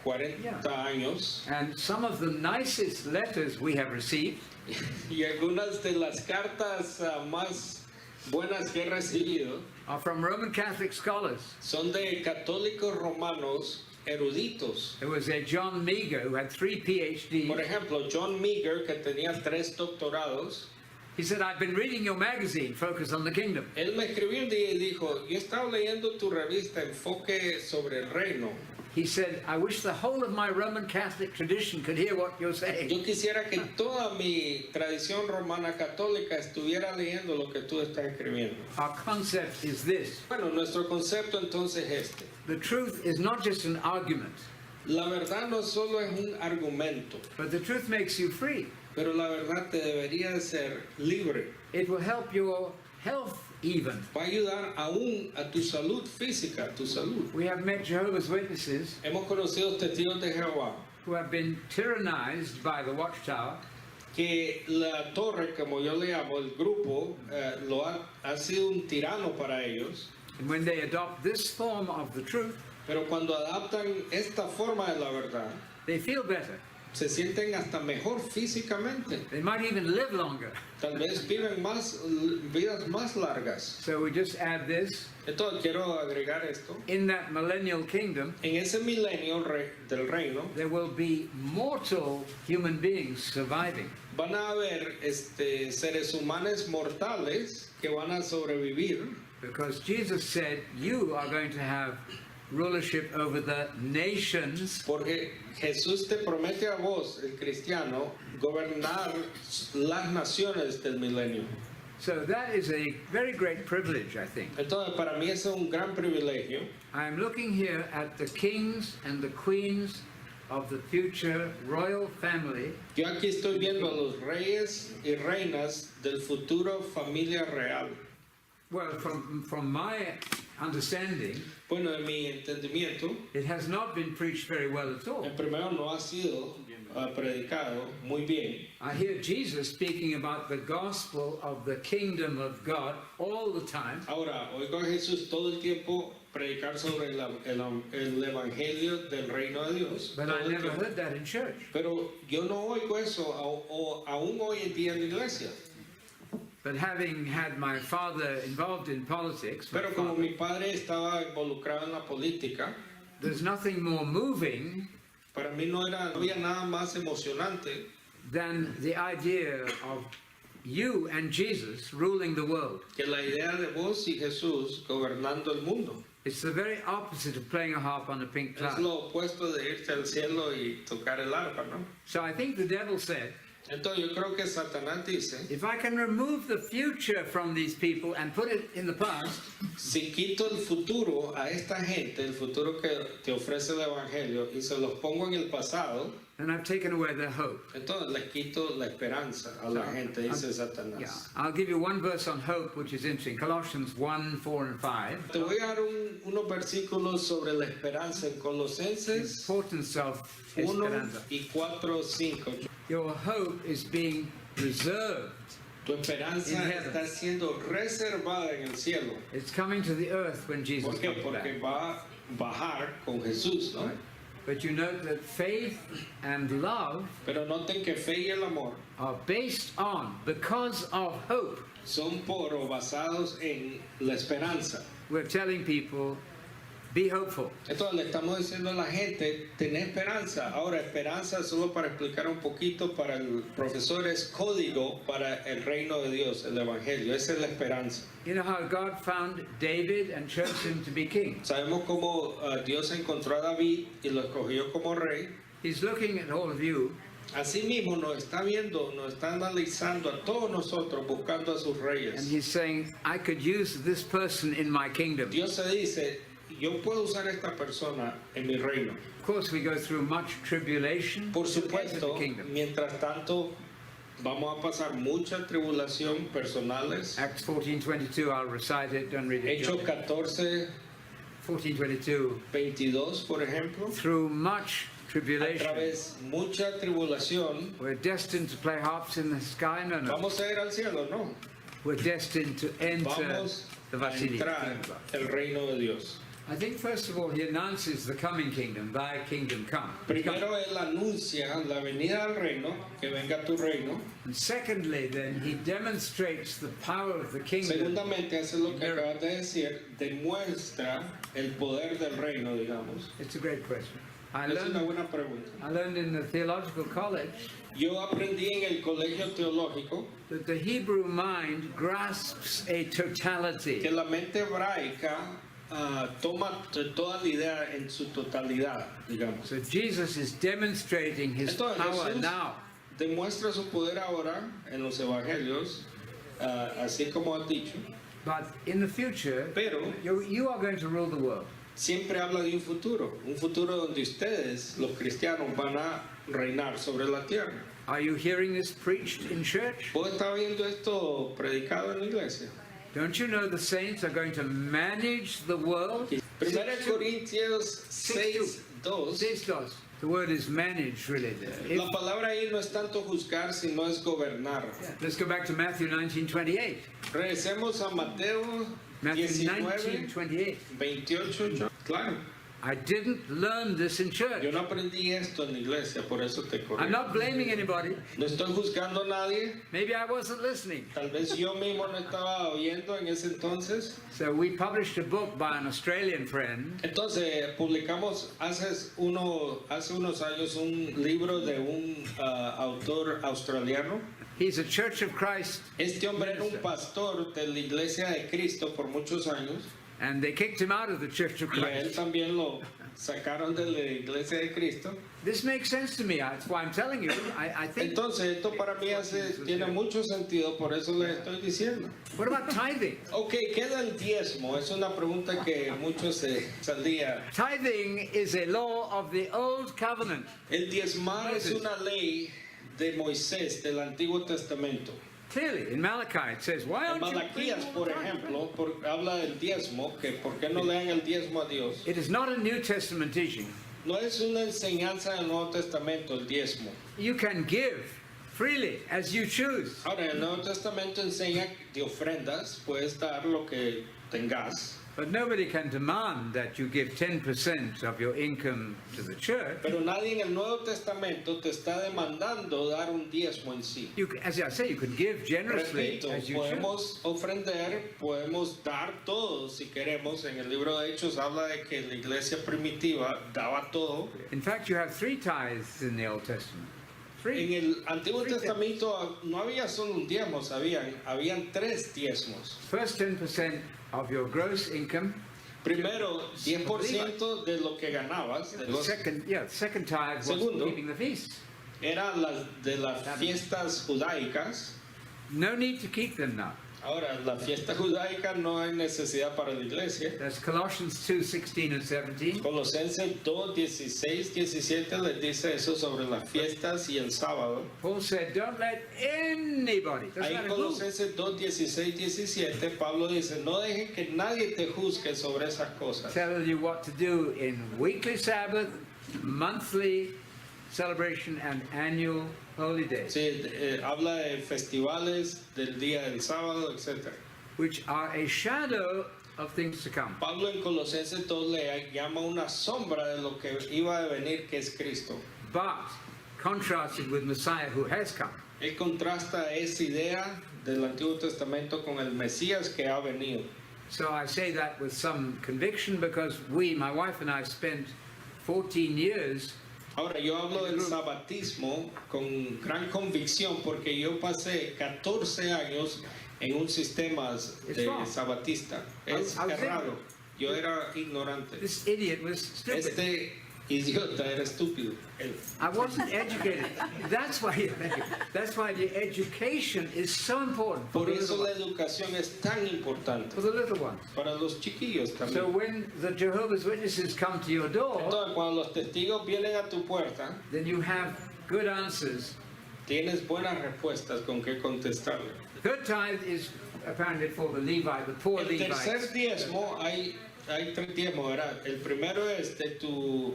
Speaker 6: 40 años.
Speaker 5: And some of the nicest letters we have received
Speaker 6: Y algunas de las cartas más buenas que he recibido
Speaker 5: are from Roman Catholic scholars.
Speaker 6: son de católicos romanos eruditos.
Speaker 5: There was a John Meager who had 3 PhDs.
Speaker 6: Por ejemplo, John Meager, que tenía 3 doctorados,
Speaker 5: He said, I've been reading your magazine, Focus on the Kingdom.
Speaker 6: él me escribió un día y dijo, yo he estado leyendo tu revista Enfoque sobre el Reino.
Speaker 5: He said, I wish the whole of my Roman Catholic tradition could hear what you're saying.
Speaker 6: Yo quisiera que toda mi tradición romana católica estuviera leyendo lo que tú estás escribiendo.
Speaker 5: Our concept is this.
Speaker 6: Bueno, nuestro concepto entonces es este.
Speaker 5: The truth is not just an argument,
Speaker 6: La verdad no solo es un argumento,
Speaker 5: but the truth makes you free.
Speaker 6: pero la verdad te debería de ser libre.
Speaker 5: It will help your health even.
Speaker 6: Va a ayudar aún a tu salud física, a tu salud.
Speaker 5: We have met Jehovah's Witnesses
Speaker 6: Hemos conocido testigos de Jehová
Speaker 5: who have been tyrannized by the Watchtower,
Speaker 6: que la torre, como yo le llamo, el grupo, ha sido un tirano para ellos.
Speaker 5: And when they adopt this form of the truth,
Speaker 6: Pero cuando adaptan esta forma de la verdad,
Speaker 5: they feel better.
Speaker 6: se sienten hasta mejor físicamente.
Speaker 5: They might even live longer.
Speaker 6: Tal vez viven más vidas más largas.
Speaker 5: So we just add this.
Speaker 6: Entonces quiero agregar esto.
Speaker 5: In that millennial kingdom,
Speaker 6: En ese milenio del reino
Speaker 5: there will be mortal human beings surviving.
Speaker 6: van a haber seres humanos mortales que van a sobrevivir.
Speaker 5: Because Jesus said, you are going to have rulership over the nations.
Speaker 6: Porque Jesús te promete a vos, el cristiano, gobernar las naciones del milenio.
Speaker 5: So that is a very great privilege, I think.
Speaker 6: Entonces, para mí eso es un gran privilegio.
Speaker 5: I'm looking here at the kings and the queens of the future royal family,
Speaker 6: Yo aquí estoy viendo a los reyes y reinas del futuro familia real.
Speaker 5: well, from my understanding,
Speaker 6: Bueno, en mi entendimiento,
Speaker 5: it has not been preached very well at all.
Speaker 6: el primero no ha sido predicado muy bien.
Speaker 5: I hear Jesus speaking about the gospel of the kingdom of God all the time,
Speaker 6: Ahora, oigo a Jesús todo el tiempo predicar sobre el evangelio del reino de Dios.
Speaker 5: but
Speaker 6: todo
Speaker 5: I
Speaker 6: el
Speaker 5: never
Speaker 6: tiempo.
Speaker 5: heard that in church.
Speaker 6: Pero yo no oigo eso aún hoy en día en la iglesia.
Speaker 5: But having had my father involved in politics, my
Speaker 6: Pero como
Speaker 5: father,
Speaker 6: mi padre estaba involucrado en la política,
Speaker 5: there's nothing more moving
Speaker 6: para mí no había nada más emocionante
Speaker 5: than the idea of you and Jesus ruling the world.
Speaker 6: que la idea de vos y Jesús gobernando el mundo.
Speaker 5: It's the very opposite of playing a harp on a pink
Speaker 6: Es
Speaker 5: cloud.
Speaker 6: lo opuesto de irse al cielo y tocar el arpa, ¿no?
Speaker 5: So I think the devil said,
Speaker 6: Entonces yo creo que Satanás dice,
Speaker 5: if I can remove the future from these people and put it in the past,
Speaker 6: si quito el futuro a esta gente, el futuro que te ofrece el Evangelio, y se los pongo en el pasado,
Speaker 5: then I've taken away their hope.
Speaker 6: entonces les quito la esperanza a la gente, dice
Speaker 5: Yeah,
Speaker 6: Satanás.
Speaker 5: I'll give you one verse on hope, which is interesting. Colossians 1, 4, and 5.
Speaker 6: Te voy a dar unos versículos sobre la esperanza en Colosenses
Speaker 5: Importance of
Speaker 6: 1
Speaker 5: esperanza.
Speaker 6: y 4, 5.
Speaker 5: Your hope is being reserved.
Speaker 6: Tu esperanza
Speaker 5: In heaven.
Speaker 6: está siendo reservada en el cielo.
Speaker 5: It's coming to the earth when Jesus
Speaker 6: ¿Por qué?
Speaker 5: comes back.
Speaker 6: Porque va a bajar con Jesús, ¿no?
Speaker 5: But you note that faith and love
Speaker 6: Pero noten que fe y el amor
Speaker 5: are based on, because of hope.
Speaker 6: son por o basados en la esperanza.
Speaker 5: We're telling people, be hopeful.
Speaker 6: Entonces le estamos diciendo a la gente, tener esperanza. Ahora, esperanza, solo para explicar un poquito, para el profesor es código para el reino de Dios, el Evangelio. Esa es la esperanza.
Speaker 5: You know how God found David and chose him to be king?
Speaker 6: Sabemos cómo Dios encontró a David y lo escogió como rey.
Speaker 5: He's looking at all of you,
Speaker 6: Asimismo nos está viendo, nos está analizando a todos nosotros buscando a sus
Speaker 5: and
Speaker 6: reyes.
Speaker 5: he's saying, I could use this person in my kingdom.
Speaker 6: Dios se dice, yo puedo usar a esta persona en mi reino.
Speaker 5: Of course, we go through much tribulation
Speaker 6: Por
Speaker 5: to enter the
Speaker 6: supuesto,
Speaker 5: kingdom.
Speaker 6: mientras tanto vamos a pasar mucha tribulación personales.
Speaker 5: Acts 14:22, I'll recite it, don't read it.
Speaker 6: Hechos 14,
Speaker 5: 14:22,
Speaker 6: 22, por ejemplo.
Speaker 5: through much
Speaker 6: A
Speaker 5: tribulation,
Speaker 6: través mucha tribulación.
Speaker 5: we're destined to play harps in the sky. No, no.
Speaker 6: Vamos a ir al cielo, ¿no?
Speaker 5: We're destined to enter
Speaker 6: Vamos
Speaker 5: the
Speaker 6: a
Speaker 5: Vasily.
Speaker 6: entrar el reino de Dios.
Speaker 5: I think first of all he announces the coming kingdom, thy kingdom come.
Speaker 6: Primero él anuncia la venida al reino, que venga tu reino.
Speaker 5: And secondly, then he demonstrates the power of the kingdom.
Speaker 6: Segundamente, eso es lo que acabas de decir, demuestra el poder del reino, digamos.
Speaker 5: It's a great question. I
Speaker 6: Es una
Speaker 5: learned,
Speaker 6: buena pregunta.
Speaker 5: I learned in the theological college
Speaker 6: Yo aprendí en el colegio teológico
Speaker 5: that the Hebrew mind grasps a totality.
Speaker 6: que la mente hebraica toma toda la idea en su totalidad, digamos.
Speaker 5: So Jesus is demonstrating his
Speaker 6: Entonces
Speaker 5: power
Speaker 6: Jesús
Speaker 5: now.
Speaker 6: demuestra su poder ahora en los evangelios, así como has dicho,
Speaker 5: But in the future,
Speaker 6: pero
Speaker 5: you are going to rule the world.
Speaker 6: siempre habla de un futuro donde ustedes, los cristianos, van a reinar sobre la tierra.
Speaker 5: Are you hearing this preached in church?
Speaker 6: ¿Vos estás viendo esto predicado en la iglesia?
Speaker 5: Don't you know the saints are going to manage the world?
Speaker 6: 1 Corintios 6:2.
Speaker 5: 6:2. The word is manage, really. There.
Speaker 6: La palabra ahí no es tanto juzgar, sino es gobernar.
Speaker 5: Let's go back to Matthew 19:28.
Speaker 6: Regresemos a Mateo
Speaker 5: Matthew
Speaker 6: 19,
Speaker 5: 19:28.
Speaker 6: 28, claro.
Speaker 5: I didn't learn this in
Speaker 6: Yo
Speaker 5: church.
Speaker 6: no aprendí esto en la iglesia, por eso te
Speaker 5: I'm
Speaker 6: corrijo.
Speaker 5: not blaming anybody.
Speaker 6: No estoy juzgando a nadie.
Speaker 5: Maybe I wasn't listening.
Speaker 6: Tal vez yo mismo no estaba oyendo en ese entonces.
Speaker 5: So we published a book by an Australian friend.
Speaker 6: Entonces, publicamos hace unos años un libro de un autor australiano.
Speaker 5: He's a Church of Christ,
Speaker 6: Este hombre era un pastor de la Iglesia de Cristo por muchos años
Speaker 5: and they kicked him out of the Church of
Speaker 6: y a él
Speaker 5: Christ.
Speaker 6: también lo sacaron de la Iglesia de Cristo.
Speaker 5: This makes sense to me. That's why I'm telling you. I think.
Speaker 6: Entonces, esto para mí tiene mucho sentido, por eso les estoy diciendo.
Speaker 5: What about tithing?
Speaker 6: Ok, ¿qué da el diezmo? Es una pregunta que muchos se saldría.
Speaker 5: Tithing is a law of the Old Covenant.
Speaker 6: El diezmar es una ley de Moisés del Antiguo Testamento.
Speaker 5: Clearly, in Malachi it says, "Why
Speaker 6: En
Speaker 5: aren't you bringing
Speaker 6: Malaquías,
Speaker 5: all
Speaker 6: por
Speaker 5: the tithe?"
Speaker 6: ejemplo, habla del diezmo, que por qué no le dan el diezmo a Dios.
Speaker 5: It is not a New Testament teaching.
Speaker 6: No es una enseñanza del Nuevo Testamento el diezmo.
Speaker 5: You can give freely as you choose.
Speaker 6: Ahora, el Nuevo Testamento enseña de ofrendas, puedes dar lo que tengas,
Speaker 5: But nobody can demand that you give 10% of your income to the church.
Speaker 6: pero nadie en el Nuevo Testamento te está demandando dar un diezmo en sí.
Speaker 5: As I say, you can give generously
Speaker 6: Repito,
Speaker 5: as you choose.
Speaker 6: podemos ofrender, podemos dar todo si queremos. En el libro de Hechos habla de que la iglesia primitiva daba todo.
Speaker 5: In fact, you have 3 tithes in the Old Testament.
Speaker 6: En
Speaker 5: 3.
Speaker 6: el Antiguo Testamento no había solo un diezmo, habían 3 diezmos.
Speaker 5: First 10% of your gross income.
Speaker 6: Primero, 10% de lo que ganabas, de los
Speaker 5: Second tithe was
Speaker 6: Segundo.
Speaker 5: keeping the feasts.
Speaker 6: era de las fiestas judaicas.
Speaker 5: No need to keep them now.
Speaker 6: Ahora, la fiesta judaica no hay necesidad para la iglesia.
Speaker 5: That's Colossians 2:16 and 17.
Speaker 6: Colosenses 2, 16, 17 les dice eso sobre las fiestas y el sábado.
Speaker 5: Paul said, "Don't let anybody, doesn't
Speaker 6: Ahí en
Speaker 5: matter who,
Speaker 6: Colosenses 2, 16, 17, Pablo dice, no dejen que nadie te juzgue sobre esas cosas.
Speaker 5: tell you what to do in weekly Sabbath, monthly celebration, and annual holy days,
Speaker 6: Sí, habla de festivales, del día del sábado, etc.
Speaker 5: which are a shadow of things to come."
Speaker 6: Pablo en Colosenses 2 le llama una sombra de lo que iba a venir, que es Cristo.
Speaker 5: But contrasted with Messiah who has come.
Speaker 6: Él contrasta esa idea del Antiguo Testamento con el Mesías que ha venido.
Speaker 5: So I say that with some conviction because my wife and I, spent 14 years
Speaker 6: Ahora, yo hablo del sabatismo con gran convicción porque yo pasé 14 años en un sistema de
Speaker 5: wrong.
Speaker 6: sabatista. Es
Speaker 5: I was
Speaker 6: errado. Yo era ignorante.
Speaker 5: This idiot was stupid.
Speaker 6: Este idiota era estúpido. Él.
Speaker 5: I wasn't educated. That's why the education is so important for
Speaker 6: Por
Speaker 5: the
Speaker 6: eso
Speaker 5: little
Speaker 6: la
Speaker 5: ones.
Speaker 6: educación es tan importante.
Speaker 5: For the little ones.
Speaker 6: Para los chiquillos
Speaker 5: So
Speaker 6: también.
Speaker 5: when the Jehovah's Witnesses come to your door,
Speaker 6: Entonces, cuando los testigos vienen a tu puerta,
Speaker 5: then you have good answers.
Speaker 6: tienes buenas respuestas con qué contestarle.
Speaker 5: Third tithe is apparently for the Levite, the poor
Speaker 6: El tercer
Speaker 5: Levites.
Speaker 6: diezmo, hay 3 diezmos, ¿verdad? El primero es de tu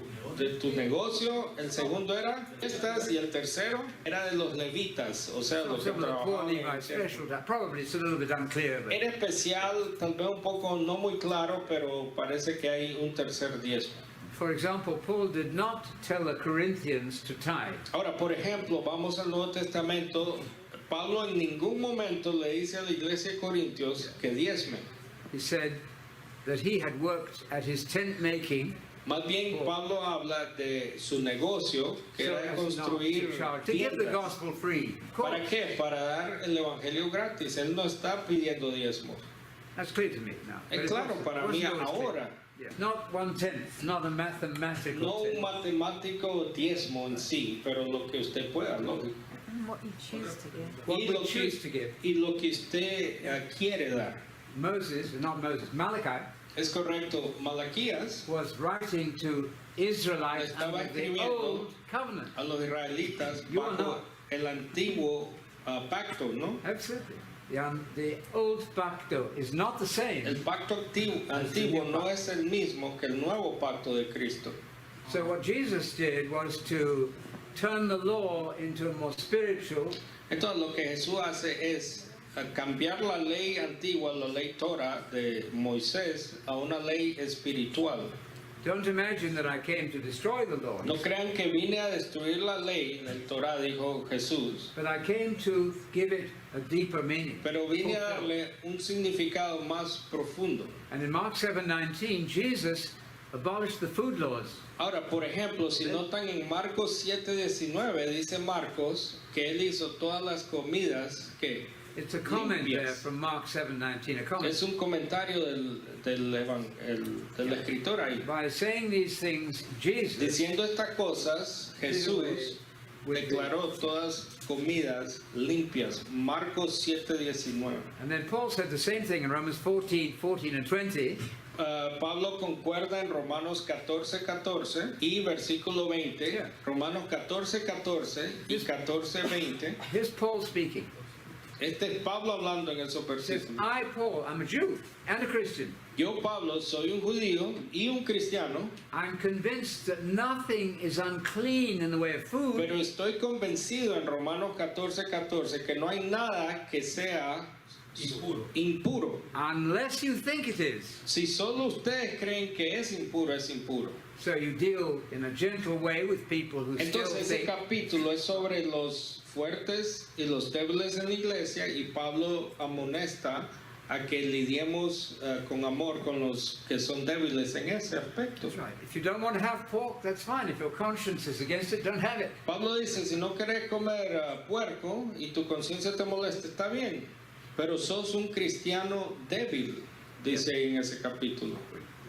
Speaker 6: negocio, el segundo era estas y el tercero era de los levitas, o sea, los que
Speaker 5: Some of the poor
Speaker 6: trabajaban en el
Speaker 5: Levites,
Speaker 6: templo.
Speaker 5: special tithe. Probably it's a little bit unclear, but
Speaker 6: Era especial, tal vez un poco no muy claro, pero parece que hay un tercer diezmo.
Speaker 5: for example, Paul did not tell the Corinthians to tithe.
Speaker 6: Ahora, por ejemplo, vamos al Nuevo Testamento. Pablo en ningún momento le dice a la iglesia de Corintios que diezme.
Speaker 5: He said that he had worked at his tent making
Speaker 6: Más bien, Pablo habla de su negocio, que
Speaker 5: so
Speaker 6: era
Speaker 5: as not
Speaker 6: construir
Speaker 5: to charge, to give the
Speaker 6: tiendas.
Speaker 5: gospel free. Of course,
Speaker 6: ¿Para qué? Para dar el evangelio gratis. Él no está pidiendo diezmos.
Speaker 5: that's clear to me now.
Speaker 6: Es
Speaker 5: But it
Speaker 6: claro
Speaker 5: wasn't-
Speaker 6: para
Speaker 5: wasn't
Speaker 6: mí
Speaker 5: always clear.
Speaker 6: ahora.
Speaker 5: Yeah. Not 1/10, not a mathematical
Speaker 6: No un
Speaker 5: tenth.
Speaker 6: matemático diezmo en sí, pero lo que usted pueda, lógico.
Speaker 3: And what you choose to give.
Speaker 5: What
Speaker 6: Y
Speaker 5: we
Speaker 6: lo
Speaker 5: choose to give.
Speaker 6: y lo que usted quiere dar.
Speaker 5: Malachi
Speaker 6: Es correcto. Malaquías
Speaker 5: was writing to Israelites
Speaker 6: Estaba
Speaker 5: under the
Speaker 6: escribiendo
Speaker 5: old covenant.
Speaker 6: a los israelitas
Speaker 5: You are
Speaker 6: bajo
Speaker 5: not.
Speaker 6: el antiguo pacto, ¿no?
Speaker 5: Absolutely. The old pacto is not the same.
Speaker 6: El pacto antiguo no es el mismo que el nuevo pacto de Cristo.
Speaker 5: So what Jesus did was to turn the law into a more spiritual.
Speaker 6: Entonces lo que Jesús hace es cambiar la ley antigua, la ley Torah de Moisés, a una ley espiritual.
Speaker 5: Don't imagine that I came to destroy the law.
Speaker 6: No crean que vine a destruir la ley del Torah, dijo Jesús,
Speaker 5: But I came to give it a deeper meaning.
Speaker 6: pero vine a darle un significado más profundo.
Speaker 5: And in Mark 7:19, Jesus abolished the food laws.
Speaker 6: Ahora, por ejemplo, si notan en Marcos 7:19, dice Marcos que él hizo todas las comidas que
Speaker 5: It's a comment
Speaker 6: Limpias.
Speaker 5: there from Mark 7:19, a comment.
Speaker 6: es un comentario del escritor ahí.
Speaker 5: By saying these things, Jesus
Speaker 6: Diciendo estas cosas, Jesús declaró todas comidas limpias. Marcos 7:19.
Speaker 5: And then Paul said the same thing in Romans 14 and 20.
Speaker 6: Pablo concuerda en Romanos 14:14 y versículo 20.
Speaker 5: Yeah.
Speaker 6: Romanos 14:14 y 14:20.
Speaker 5: Here's Paul speaking.
Speaker 6: Este es Pablo hablando en esos
Speaker 5: He says,
Speaker 6: versículos.
Speaker 5: I, Paul, I'm a Jew and a Christian.
Speaker 6: Yo, Pablo, soy un judío y un cristiano,
Speaker 5: I'm convinced that nothing is unclean in the way of food,
Speaker 6: pero estoy convencido en Romanos 14:14 que no hay nada que sea impuro.
Speaker 5: unless you think it is.
Speaker 6: Si solo ustedes creen que es impuro, es impuro.
Speaker 5: So you deal in a gentle way with people who still
Speaker 6: Entonces ese
Speaker 5: think.
Speaker 6: capítulo es sobre los fuertes y los débiles en la iglesia y Pablo amonesta a que lidiemos con amor con los que son débiles en ese aspecto.
Speaker 5: That's right. If you don't want to have pork, that's fine. If your conscience is against it, don't have it.
Speaker 6: Pablo dice, si no querés comer puerco y tu conciencia te molesta, está bien, pero sos un cristiano débil, dice en ese capítulo.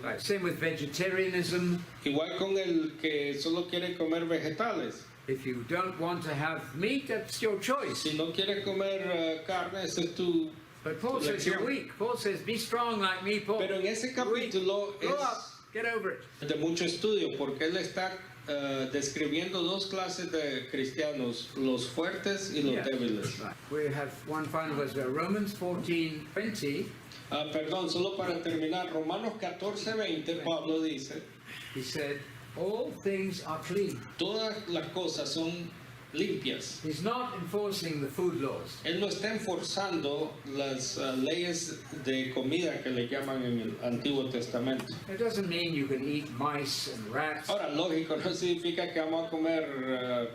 Speaker 5: Right. Same with vegetarianism.
Speaker 6: Igual con el que solo quiere comer vegetales.
Speaker 5: If you don't want to have meat, that's your choice.
Speaker 6: Si no quieres comer carne, ese es tu...
Speaker 5: But Paul says you're weak. Paul says, be strong like me, Paul.
Speaker 6: Pero en ese capítulo
Speaker 5: Grow up.
Speaker 6: es
Speaker 5: Get over it.
Speaker 6: de mucho estudio porque él está describiendo dos clases de cristianos, los fuertes y los
Speaker 5: Yeah.
Speaker 6: débiles.
Speaker 5: Right. We have one final verse there. Romans 14:20.
Speaker 6: Perdón, solo para terminar, Romanos 14:20, Pablo dice,
Speaker 5: He said, all things are clean.
Speaker 6: todas las cosas son limpias.
Speaker 5: He's not enforcing the food laws.
Speaker 6: Él no está enforzando las leyes de comida que le llaman en el Antiguo Testamento.
Speaker 5: It doesn't mean you can eat mice and rats.
Speaker 6: Ahora, lógico, no significa que vamos a comer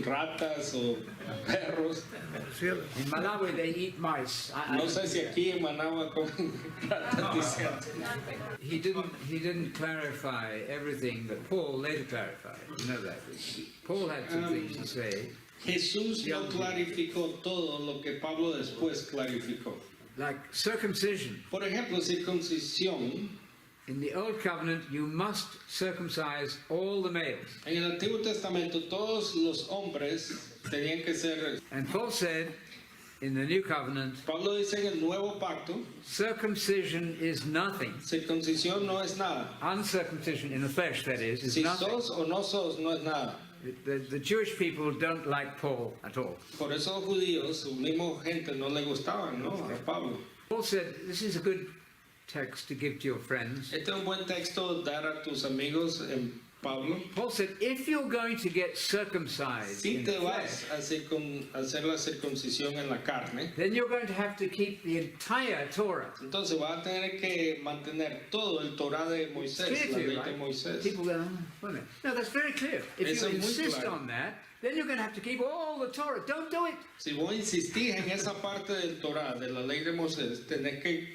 Speaker 6: ratas o perros.
Speaker 5: In Malawi, they eat mice.
Speaker 6: No sé si aquí en Managua comen ratas diciendo.
Speaker 5: He didn't clarify everything that Paul later clarified. You know that. Paul had some things to say,
Speaker 6: Jesús no clarificó todo lo que Pablo después clarificó.
Speaker 5: like circumcision.
Speaker 6: Por ejemplo, circuncisión.
Speaker 5: In the Old Covenant, you must circumcise all the males.
Speaker 6: En el Antiguo Testamento todos los hombres tenían que ser.
Speaker 5: And Paul said, in the New Covenant,
Speaker 6: Pablo dice en el Nuevo Pacto,
Speaker 5: circumcision is nothing.
Speaker 6: circuncisión no es nada.
Speaker 5: Uncircumcision in the flesh, that is
Speaker 6: Si
Speaker 5: nothing.
Speaker 6: sos o no sos, no es nada.
Speaker 5: The Jewish people don't like Paul at all.
Speaker 6: Por eso los judíos, su misma gente, no le gustaban, ¿no? A Pablo.
Speaker 5: Paul said, this is a good text to give to your friends.
Speaker 6: Este es un buen texto dar a tus amigos en Pablo.
Speaker 5: Paul said, if you're going to get circumcised
Speaker 6: Si
Speaker 5: in
Speaker 6: te
Speaker 5: the
Speaker 6: vas
Speaker 5: flesh,
Speaker 6: a hacer la circuncisión en la carne,
Speaker 5: then you're going to have to keep the entire Torah.
Speaker 6: entonces vas a tener que mantener todo el Torah de
Speaker 5: It's
Speaker 6: Moisés,
Speaker 5: clear
Speaker 6: la
Speaker 5: to you,
Speaker 6: ley de
Speaker 5: right?
Speaker 6: Moisés.
Speaker 5: People go, "Oh, wait a minute." No, that's very clear. If
Speaker 6: Eso
Speaker 5: you
Speaker 6: es muy
Speaker 5: insist
Speaker 6: claro.
Speaker 5: on that, then you're going to have to keep all the Torah. Don't do it.
Speaker 6: Si vos insistís en esa parte del Torah, de la ley de Moisés, tenés que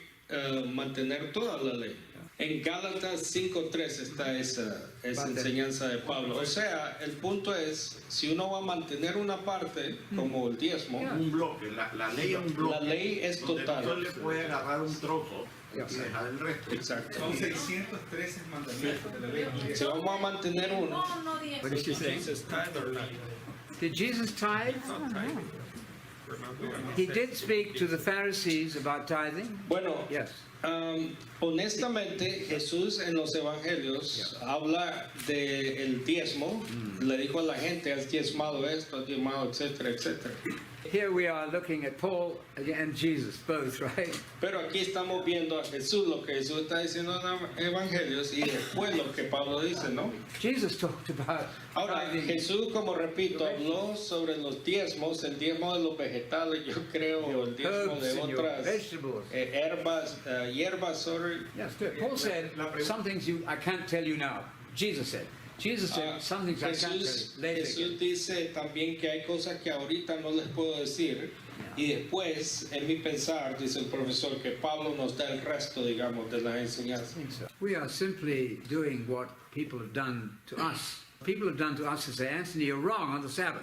Speaker 6: mantener toda la ley. En Gálatas 5:3 está esa enseñanza de Pablo. O sea, el punto es, si uno va a mantener una parte, como el diezmo,
Speaker 7: Un bloque, la ley es un bloque.
Speaker 6: la ley es
Speaker 7: donde
Speaker 6: total.
Speaker 7: no se le puede agarrar un trozo y dejar el resto.
Speaker 6: Exacto.
Speaker 4: Son 613 mandamientos de la ley.
Speaker 6: Si vamos a mantener uno,
Speaker 5: What did she say? Did Jesus tithe? He did speak to the Pharisees about tithing.
Speaker 6: bueno,
Speaker 5: Yes.
Speaker 6: honestamente Jesús en los evangelios habla del diezmo, le dijo a la gente, has diezmado esto, has diezmado, etcétera, etcétera.
Speaker 5: here we are looking at Paul and Jesus, both, right?
Speaker 6: Pero aquí estamos viendo a Jesús, lo que Jesús está diciendo en los evangelios y después lo que Pablo dice, ¿no?
Speaker 5: Jesus talked about
Speaker 6: Ahora,
Speaker 5: tithing.
Speaker 6: Jesús, como repito, habló sobre los diezmos, el diezmo de los vegetales, yo creo, el diezmo
Speaker 5: Herbs
Speaker 6: de
Speaker 5: and your
Speaker 6: otras
Speaker 5: vegetables.
Speaker 6: hierbas, sorry.
Speaker 5: Yes, good. Paul said, some things I can't tell you now. Jesus said,
Speaker 6: Ah,
Speaker 5: some things I can't tell
Speaker 6: Jesús,
Speaker 5: you later.
Speaker 6: Jesús dice también que hay cosas que ahorita no les puedo decir y después, en mi pensar, dice el profesor, que Pablo nos da el resto, digamos, de las enseñanzas.
Speaker 5: We are simply doing what people have done to us. People have done to us is say, Anthony, you're wrong on the Sabbath.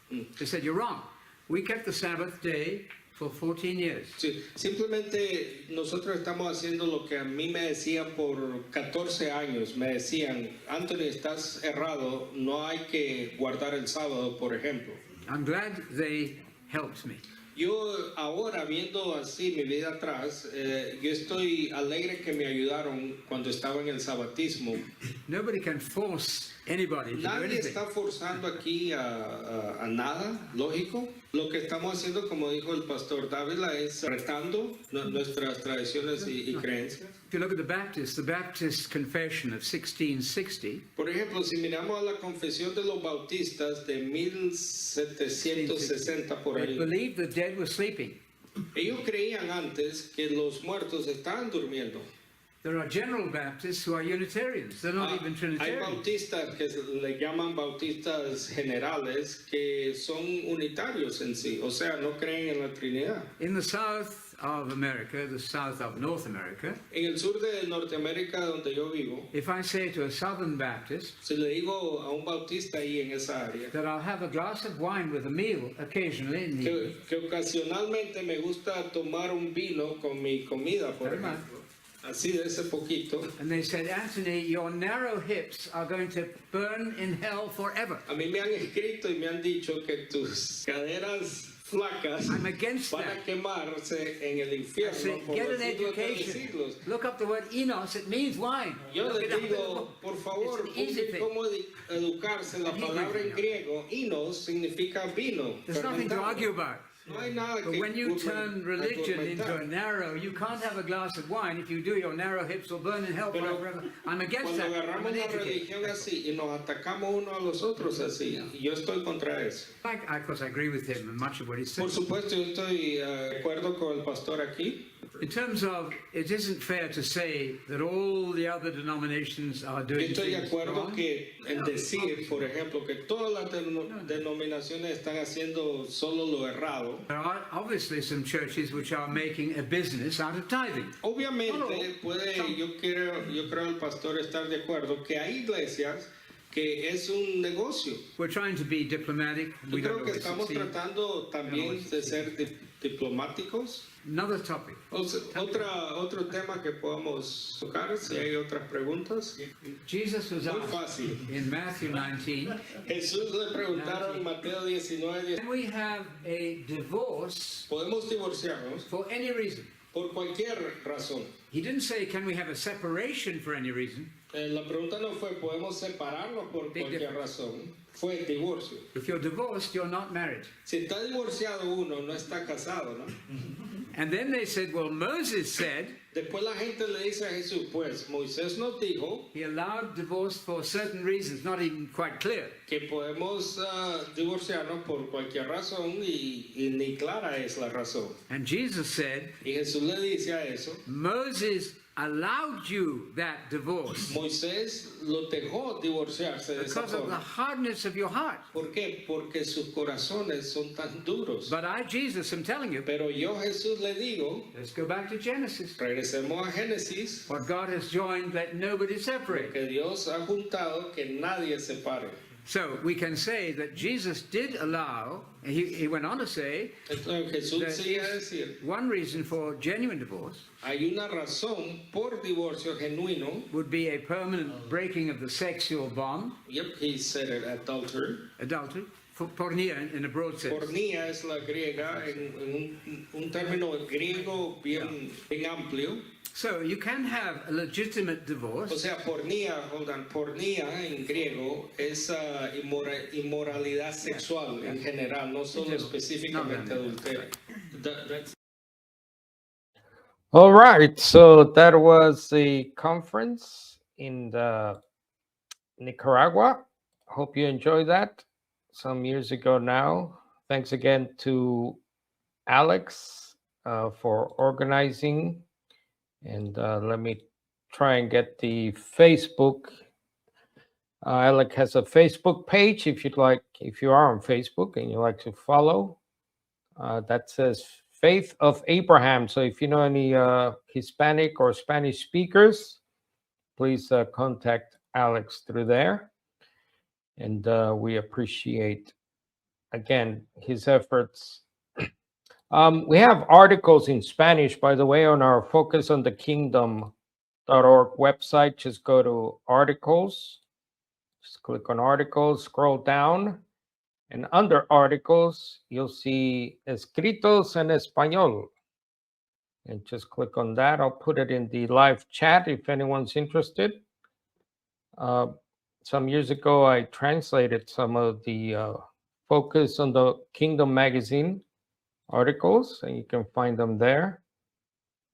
Speaker 5: They said, you're wrong. We kept the Sabbath day for 14 years.
Speaker 6: Sí, simplemente nosotros estamos haciendo lo que a mí me decían por 14 años. Me decían, Anthony, estás errado, no hay que guardar el sábado, por ejemplo.
Speaker 5: I'm glad they helped me.
Speaker 6: Yo ahora, viendo así mi vida atrás, yo estoy alegre que me ayudaron cuando estaba en el sabatismo.
Speaker 5: Nobody can force anybody to do
Speaker 6: Nadie
Speaker 5: anything.
Speaker 6: está forzando aquí a nada, lógico. Lo que estamos haciendo, como dijo el pastor Dávila, es retando nuestras tradiciones y creencias.
Speaker 5: If you look at the Baptist Confession of 1660,
Speaker 6: Por ejemplo, si miramos a la confesión de los bautistas de 1760 por
Speaker 5: they
Speaker 6: ahí,
Speaker 5: believed the dead were sleeping.
Speaker 6: ellos creían antes que los muertos estaban durmiendo.
Speaker 5: There are General Baptists who are Unitarians. They're not even
Speaker 6: Hay
Speaker 5: Trinitarians.
Speaker 6: bautistas que le llaman bautistas generales que son unitarios en sí, o sea, no creen en la Trinidad.
Speaker 5: In the south of America, the south of North America,
Speaker 6: En el sur de Norteamérica, donde yo vivo,
Speaker 5: if I say to a Southern Baptist
Speaker 6: si le digo a un bautista ahí en esa área,
Speaker 5: that I'll have a glass of wine with a meal occasionally in the evening,
Speaker 6: que ocasionalmente me gusta tomar un vino con mi comida, por
Speaker 5: Very much.
Speaker 6: ejemplo, así de ese poquito,
Speaker 5: and they said, Anthony, your narrow hips are going to burn in hell forever.
Speaker 6: a mí me han escrito y me han dicho que tus caderas flacas
Speaker 5: I'm against
Speaker 6: van a
Speaker 5: that.
Speaker 6: quemarse en el
Speaker 5: I
Speaker 6: infierno
Speaker 5: say,
Speaker 6: por
Speaker 5: get
Speaker 6: los
Speaker 5: an
Speaker 6: siglos de los
Speaker 5: education.
Speaker 6: siglos.
Speaker 5: Look up the word enos, it means wine.
Speaker 6: Yo
Speaker 5: Look
Speaker 6: les
Speaker 5: it up.
Speaker 6: digo, por favor,
Speaker 5: It's an easy
Speaker 6: busquen
Speaker 5: thing.
Speaker 6: cómo educarse. La
Speaker 5: Hebrew
Speaker 6: palabra en
Speaker 5: thing.
Speaker 6: griego, inos, significa vino.
Speaker 5: There's nothing to
Speaker 6: fermentado.
Speaker 5: argue about.
Speaker 6: No hay nada
Speaker 5: But
Speaker 6: que
Speaker 5: when you turn religion into a
Speaker 6: argumentar.
Speaker 5: narrow, you can't have a glass of wine. If you do, your narrow hips will burn in hell
Speaker 6: Pero
Speaker 5: forever. I'm against
Speaker 6: Cuando
Speaker 5: that. I'm
Speaker 6: agarramos
Speaker 5: an
Speaker 6: la
Speaker 5: educator.
Speaker 6: religión así y nos atacamos uno a los otros así, y yo estoy contra eso.
Speaker 5: Of course, I agree with him and much of what he said.
Speaker 6: Por supuesto, yo estoy de acuerdo con el pastor aquí.
Speaker 5: In terms of, it isn't fair to say that all the other denominations are
Speaker 6: Yo
Speaker 5: doing
Speaker 6: estoy de
Speaker 5: things
Speaker 6: acuerdo
Speaker 5: wrong.
Speaker 6: que en decir, por ejemplo, que todas las denominaciones están haciendo solo lo errado.
Speaker 5: There are obviously some churches which are making a business out of tithing.
Speaker 6: Obviamente yo creo el pastor estar de acuerdo que hay iglesias que es un negocio.
Speaker 5: We're trying to be diplomatic.
Speaker 6: Yo
Speaker 5: We don't
Speaker 6: creo que
Speaker 5: always
Speaker 6: estamos
Speaker 5: succeed.
Speaker 6: tratando también de ser diplomáticos.
Speaker 5: Another topic.
Speaker 6: Otro tema que podamos tocar, si hay otras preguntas.
Speaker 5: Jesus was
Speaker 6: Muy
Speaker 5: asked
Speaker 6: fácil.
Speaker 5: in Matthew 19,
Speaker 6: Jesús le preguntaron en Mateo 19,
Speaker 5: can we have a divorce
Speaker 6: ¿podemos divorciarnos?
Speaker 5: for any reason?
Speaker 6: Por cualquier razón.
Speaker 5: He didn't say, can we have a separation for any reason?
Speaker 6: La pregunta no fue, ¿podemos separarnos por
Speaker 5: Big
Speaker 6: cualquier
Speaker 5: difference.
Speaker 6: razón? Fue divorcio.
Speaker 5: If you're divorced, you're not married.
Speaker 6: Si está divorciado uno, no está casado, ¿no?
Speaker 5: And then they said, well, Moses said
Speaker 6: Después la gente le dice a Jesús, pues Moisés nos dijo
Speaker 5: he allowed divorce for certain reasons, not even quite clear.
Speaker 6: que podemos divorciarnos por cualquier razón y ni clara es la razón.
Speaker 5: And Jesus said,
Speaker 6: Y Jesús le dice a eso,
Speaker 5: Moses allowed you that divorce
Speaker 6: Moisés lo dejó divorciarse de esa
Speaker 5: because of the
Speaker 6: forma.
Speaker 5: hardness of your heart.
Speaker 6: ¿Por qué? Porque sus corazones son tan duros.
Speaker 5: But I, Jesus, am telling you,
Speaker 6: Pero yo Jesús le digo,
Speaker 5: let's go back to Genesis.
Speaker 6: regresemos a Génesis,
Speaker 5: What God has joined, let nobody separate.
Speaker 6: que Dios ha juntado que nadie separe.
Speaker 5: So we can say that Jesus did allow, he went on to say,
Speaker 6: Entonces Jesús
Speaker 5: that
Speaker 6: sigue a decir,
Speaker 5: one reason for genuine divorce
Speaker 6: hay una razón por divorcio genuino.
Speaker 5: would be a permanent breaking of the sexual bond,
Speaker 6: Yep, he said it,
Speaker 5: adultery, pornea in a broad sense.
Speaker 6: Pornía es la griega en un término griego bien amplio.
Speaker 5: So you can have a legitimate
Speaker 6: O
Speaker 5: divorce,
Speaker 6: sea, pornía, hold on, pornía en griego es inmoralidad sexual en general, no solo específicamente
Speaker 5: No.
Speaker 6: adulterio. That's
Speaker 1: All right, so that was a conference in Nicaragua. Hope you enjoyed that some years ago now. Thanks again to Alex for organizing. And let me try and get the Facebook. Alex has a Facebook page if you'd like, if you are on Facebook and you like to follow. That says Faith of Abraham. So if you know any Hispanic or Spanish speakers, please contact Alex through there. And we appreciate, again, his efforts. We have articles in Spanish, by the way, on our Focus on the Kingdom.org website. Just go to articles, just click on articles, scroll down, and under articles, you'll see Escritos en Español. And just click on that. I'll put it in the live chat if anyone's interested. Some years ago, I translated some of the Focus on the Kingdom magazine articles, and you can find them there.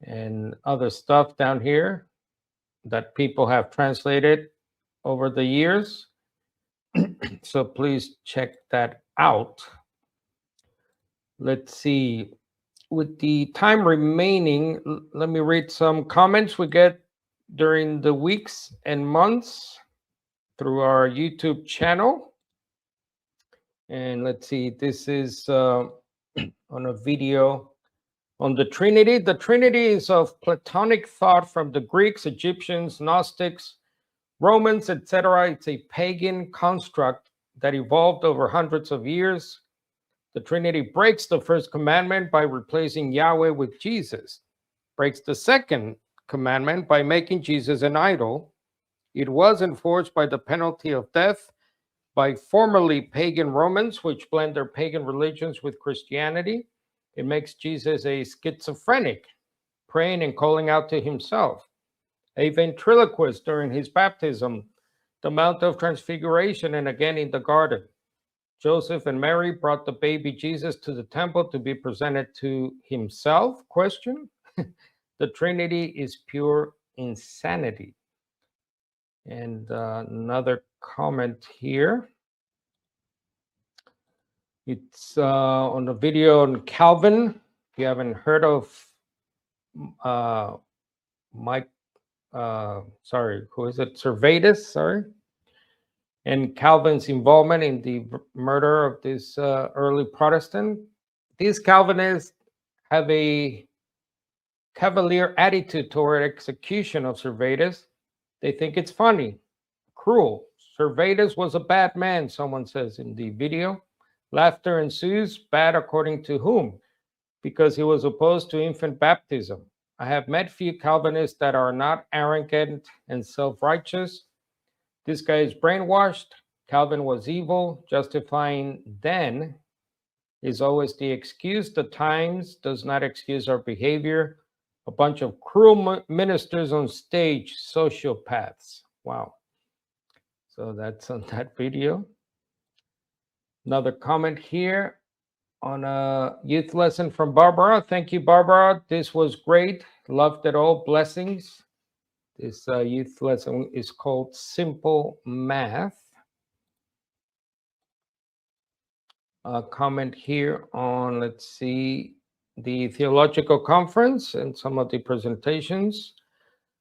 Speaker 1: And other stuff down here that people have translated over the years. So please check that out. Let's see. With the time remaining, let me read some comments we get during the weeks and months through our YouTube channel. And let's see, this is on a video on the Trinity. The Trinity is of Platonic thought from the Greeks, Egyptians, Gnostics, Romans, etc. It's a pagan construct that evolved over hundreds of years. The Trinity breaks the first commandment by replacing Yahweh with Jesus, breaks the second commandment by making Jesus an idol. It was enforced by the penalty of death by formerly pagan Romans, which blend their pagan religions with Christianity. It makes Jesus a schizophrenic, praying and calling out to himself, a ventriloquist during his baptism, the Mount of Transfiguration, and again in the garden. Joseph and Mary brought the baby Jesus to the temple to be presented to himself? Question. The Trinity is pure insanity. And another comment here. It's on a video on Calvin. If you haven't heard of Mike, who is it? Servetus, sorry. And Calvin's involvement in the murder of this early Protestant. These Calvinists have a cavalier attitude toward execution of Servetus. They think it's funny, cruel. Servetus was a bad man, someone says in the video. Laughter ensues. Bad according to whom? Because he was opposed to infant baptism. I have met few Calvinists that are not arrogant and self-righteous. This guy is brainwashed. Calvin was evil. Justifying then is always the excuse. The Times does not excuse our behavior. A bunch of cruel ministers on stage, sociopaths. Wow. So that's on that video. Another comment here on a youth lesson from Barbara. Thank you, Barbara. This was great. Loved it all. Blessings. This youth lesson is called Simple Math. A comment here on, let's see, the theological conference and some of the presentations.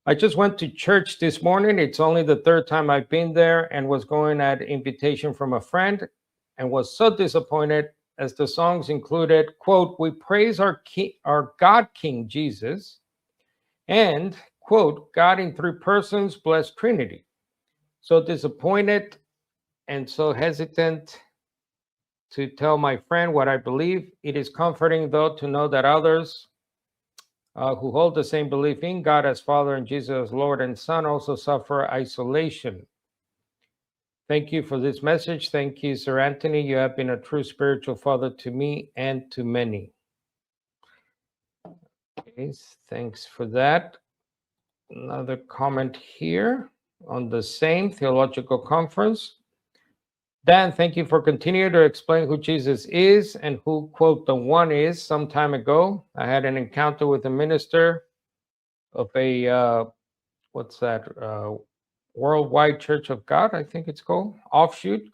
Speaker 1: I just went to church this morning. It's only the third time I've been there and was going at invitation from a friend and was so disappointed as the songs included, quote, "We praise our God King Jesus," and, quote, "God in three persons, blessed Trinity." So disappointed and so hesitant to tell my friend what I believe. It is comforting, though, to know that others who hold the same belief in God as Father and Jesus as Lord and Son also suffer isolation. Thank you for this message. Thank you, Sir Anthony. You have been a true spiritual father to me and to many. Okay, thanks for that. Another comment here on the same theological conference. Dan, thank you for continuing to explain who Jesus is and who, quote, the one is. Some time ago, I had an encounter with a minister of a, what's that, Worldwide Church of God, I think it's called, offshoot.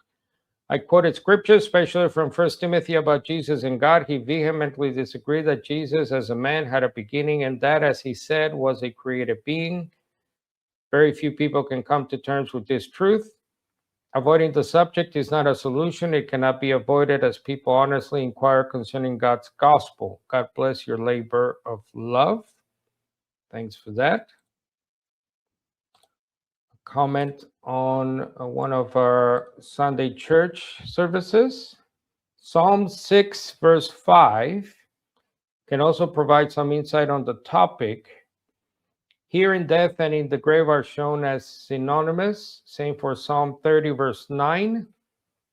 Speaker 1: I quoted scripture, especially from 1 Timothy about Jesus and God. He vehemently disagreed that Jesus as a man had a beginning and that, as he said, was a created being. Very few people can come to terms with this truth. Avoiding the subject is not a solution. It cannot be avoided as people honestly inquire concerning God's gospel. God bless your labor of love. Thanks for that. A comment on one of our Sunday church services. Psalm 6, verse 5 can also provide some insight on the topic. Here in death and in the grave are shown as synonymous. Same for Psalm 30, verse 9.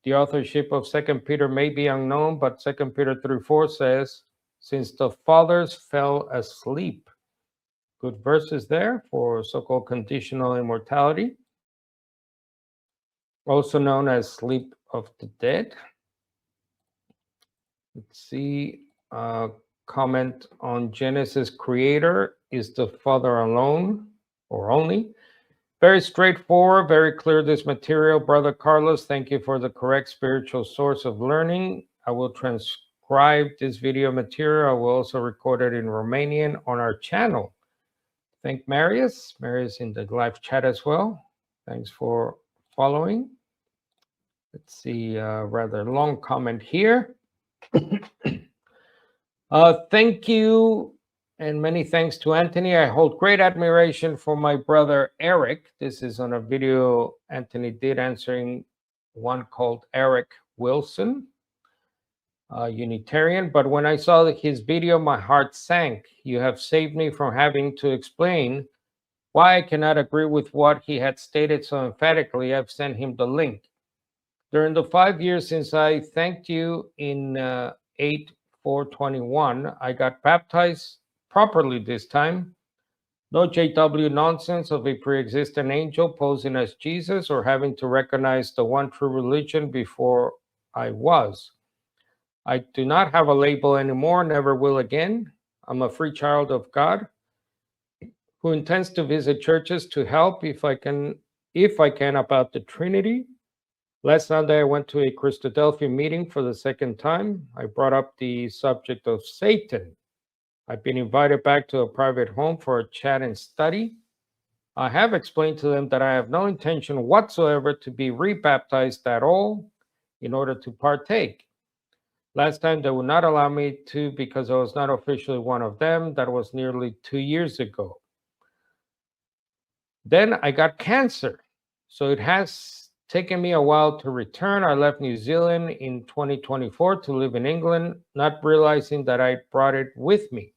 Speaker 1: The authorship of 2 Peter may be unknown, but 2 Peter 3:4 says, since the fathers fell asleep. Good verses there for so-called conditional immortality, also known as sleep of the dead. Let's see, comment on Genesis creator. Is the Father alone or only? Very straightforward, very clear this material. Brother Carlos, thank you for the correct spiritual source of learning. I will transcribe this video material. I will also record it in Romanian on our channel. Thank Marius. Marius in the live chat as well. Thanks for following. Let's see, rather long comment here. Thank you. And many thanks to Anthony. I hold great admiration for my brother Eric. This is on a video Anthony did answering one called Eric Wilson, Unitarian. But when I saw his video, my heart sank. You have saved me from having to explain why I cannot agree with what he had stated so emphatically. I've sent him the link. During the 5 years since I thanked you in 8/4/21, I got baptized properly this time. No JW nonsense of a pre-existent angel posing as Jesus or having to recognize the one true religion before I was. I do not have a label anymore, never will again. I'm a free child of God who intends to visit churches to help if I can about the Trinity. Last Sunday, I went to a Christadelphia meeting for the second time. I brought up the subject of Satan. I've been invited back to a private home for a chat and study. I have explained to them that I have no intention whatsoever to be rebaptized at all in order to partake. Last time they would not allow me to because I was not officially one of them. That was nearly 2 years ago. Then I got cancer, so it has taken me a while to return. I left New Zealand in 2024 to live in England, not realizing that I brought it with me.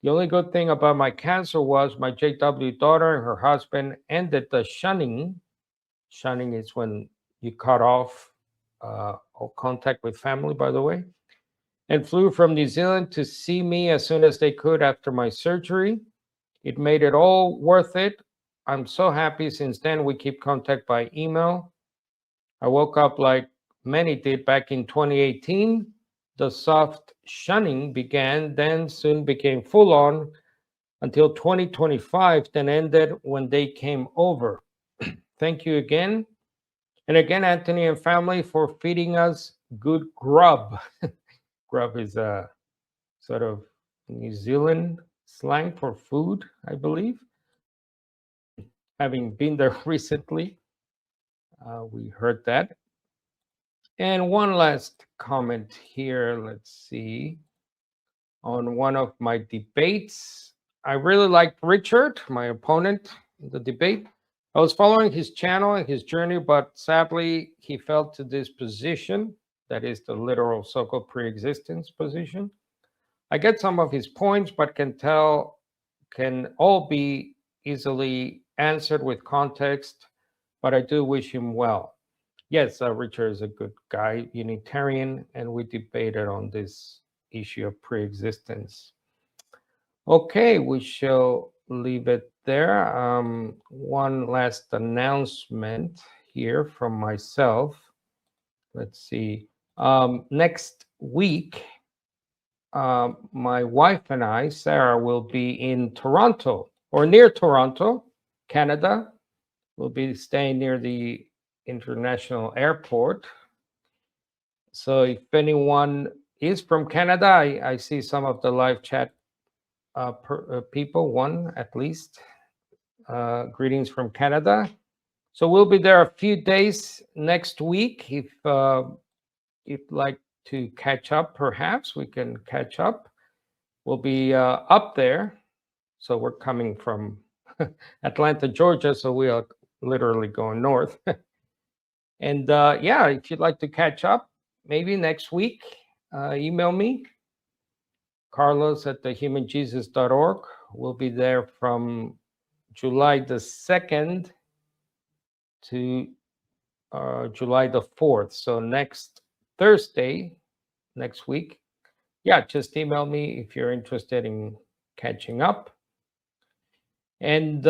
Speaker 1: The only good thing about my cancer was my JW daughter and her husband ended the shunning. Shunning is when you cut off all contact with family, by the way, and flew from New Zealand to see me as soon as they could after my surgery. It made it all worth it. I'm so happy. Since then, we keep contact by email. I woke up like many did back in 2018. The soft shunning began, then soon became full on until 2025, then ended when they came over. Thank you again. And again, Anthony and family, for feeding us good grub. Grub is a sort of New Zealand slang for food, I believe. Having been there recently, we heard that. And one last comment here, let's see. On one of my debates, I really liked Richard, my opponent in the debate. I was following his channel and his journey, but sadly, he fell to this position, that is the literal so-called pre-existence position. I get some of his points, but can all be easily answered with context, but I do wish him well. Yes, Richard is a good guy, Unitarian, and we debated on this issue of pre-existence. Okay, we shall leave it there. One last announcement here from myself. Let's see. Next week, my wife and I, Sarah, will be in Toronto or near Toronto, Canada. We'll be staying near the international airport. So if anyone is from Canada, I see some of the live chat people, one at least. Greetings from Canada. So we'll be there a few days next week. If you'd like to catch up, perhaps we can catch up. We'll be up there. So we're coming from Atlanta, Georgia. So we are literally going north. And yeah, if you'd like to catch up, maybe next week, email me, carlos@thehumanjesus.org. We'll be there from July the 2nd to July the 4th. So next Thursday, next week, yeah, just email me if you're interested in catching up. And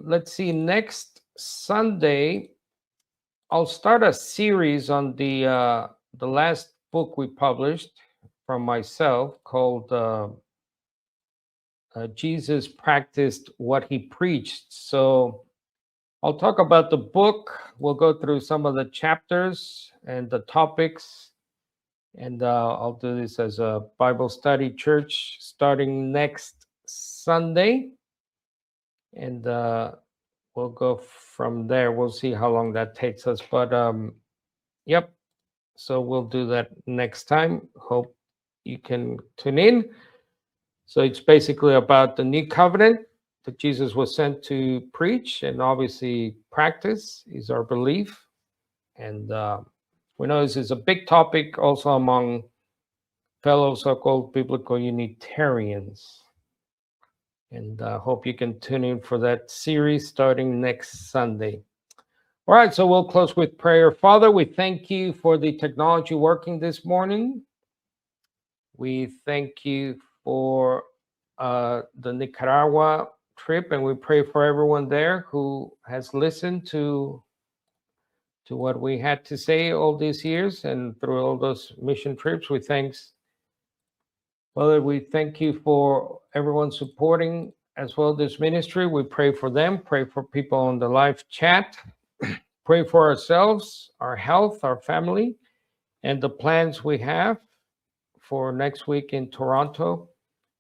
Speaker 1: let's see, next Sunday, I'll start a series on the last book we published from myself called Jesus Practiced What He Preached. So I'll talk about the book. We'll go through some of the chapters and the topics. And I'll do this as a Bible study church starting next Sunday. And we'll go from there. We'll see how long that takes us. But yep. So we'll do that next time. Hope you can tune in. So it's basically about the new covenant that Jesus was sent to preach, and obviously practice is our belief. And we know this is a big topic also among fellow so-called biblical Unitarians. And I hope you can tune in for that series starting next Sunday. All right, so we'll close with prayer. Father, we thank you for the technology working this morning. We thank you for the Nicaragua trip, and we pray for everyone there who has listened to what we had to say all these years and through all those mission trips. We thanks, Father, we thank you for everyone supporting as well this ministry. We pray for them, pray for people on the live chat, pray for ourselves, our health, our family, and the plans we have for next week in Toronto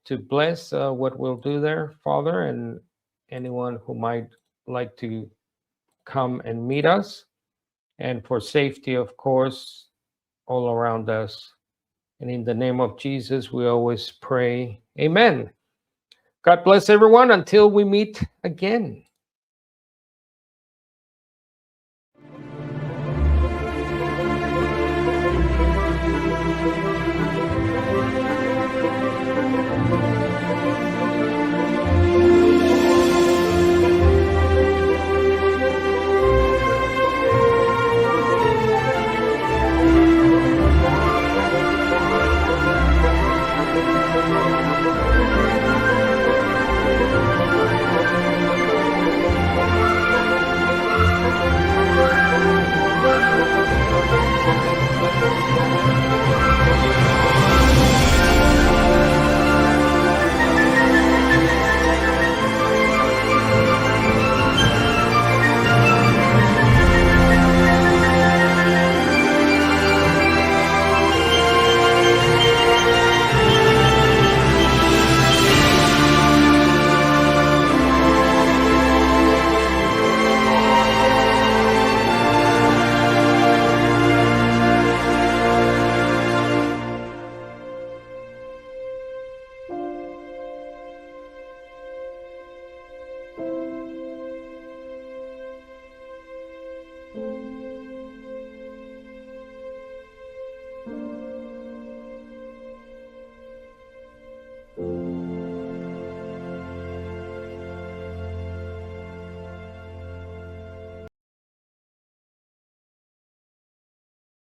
Speaker 1: to bless what we'll do there, Father, and anyone who might like to come and meet us, and for safety, of course, all around us. And in the name of Jesus, we always pray, amen. God bless everyone until we meet again.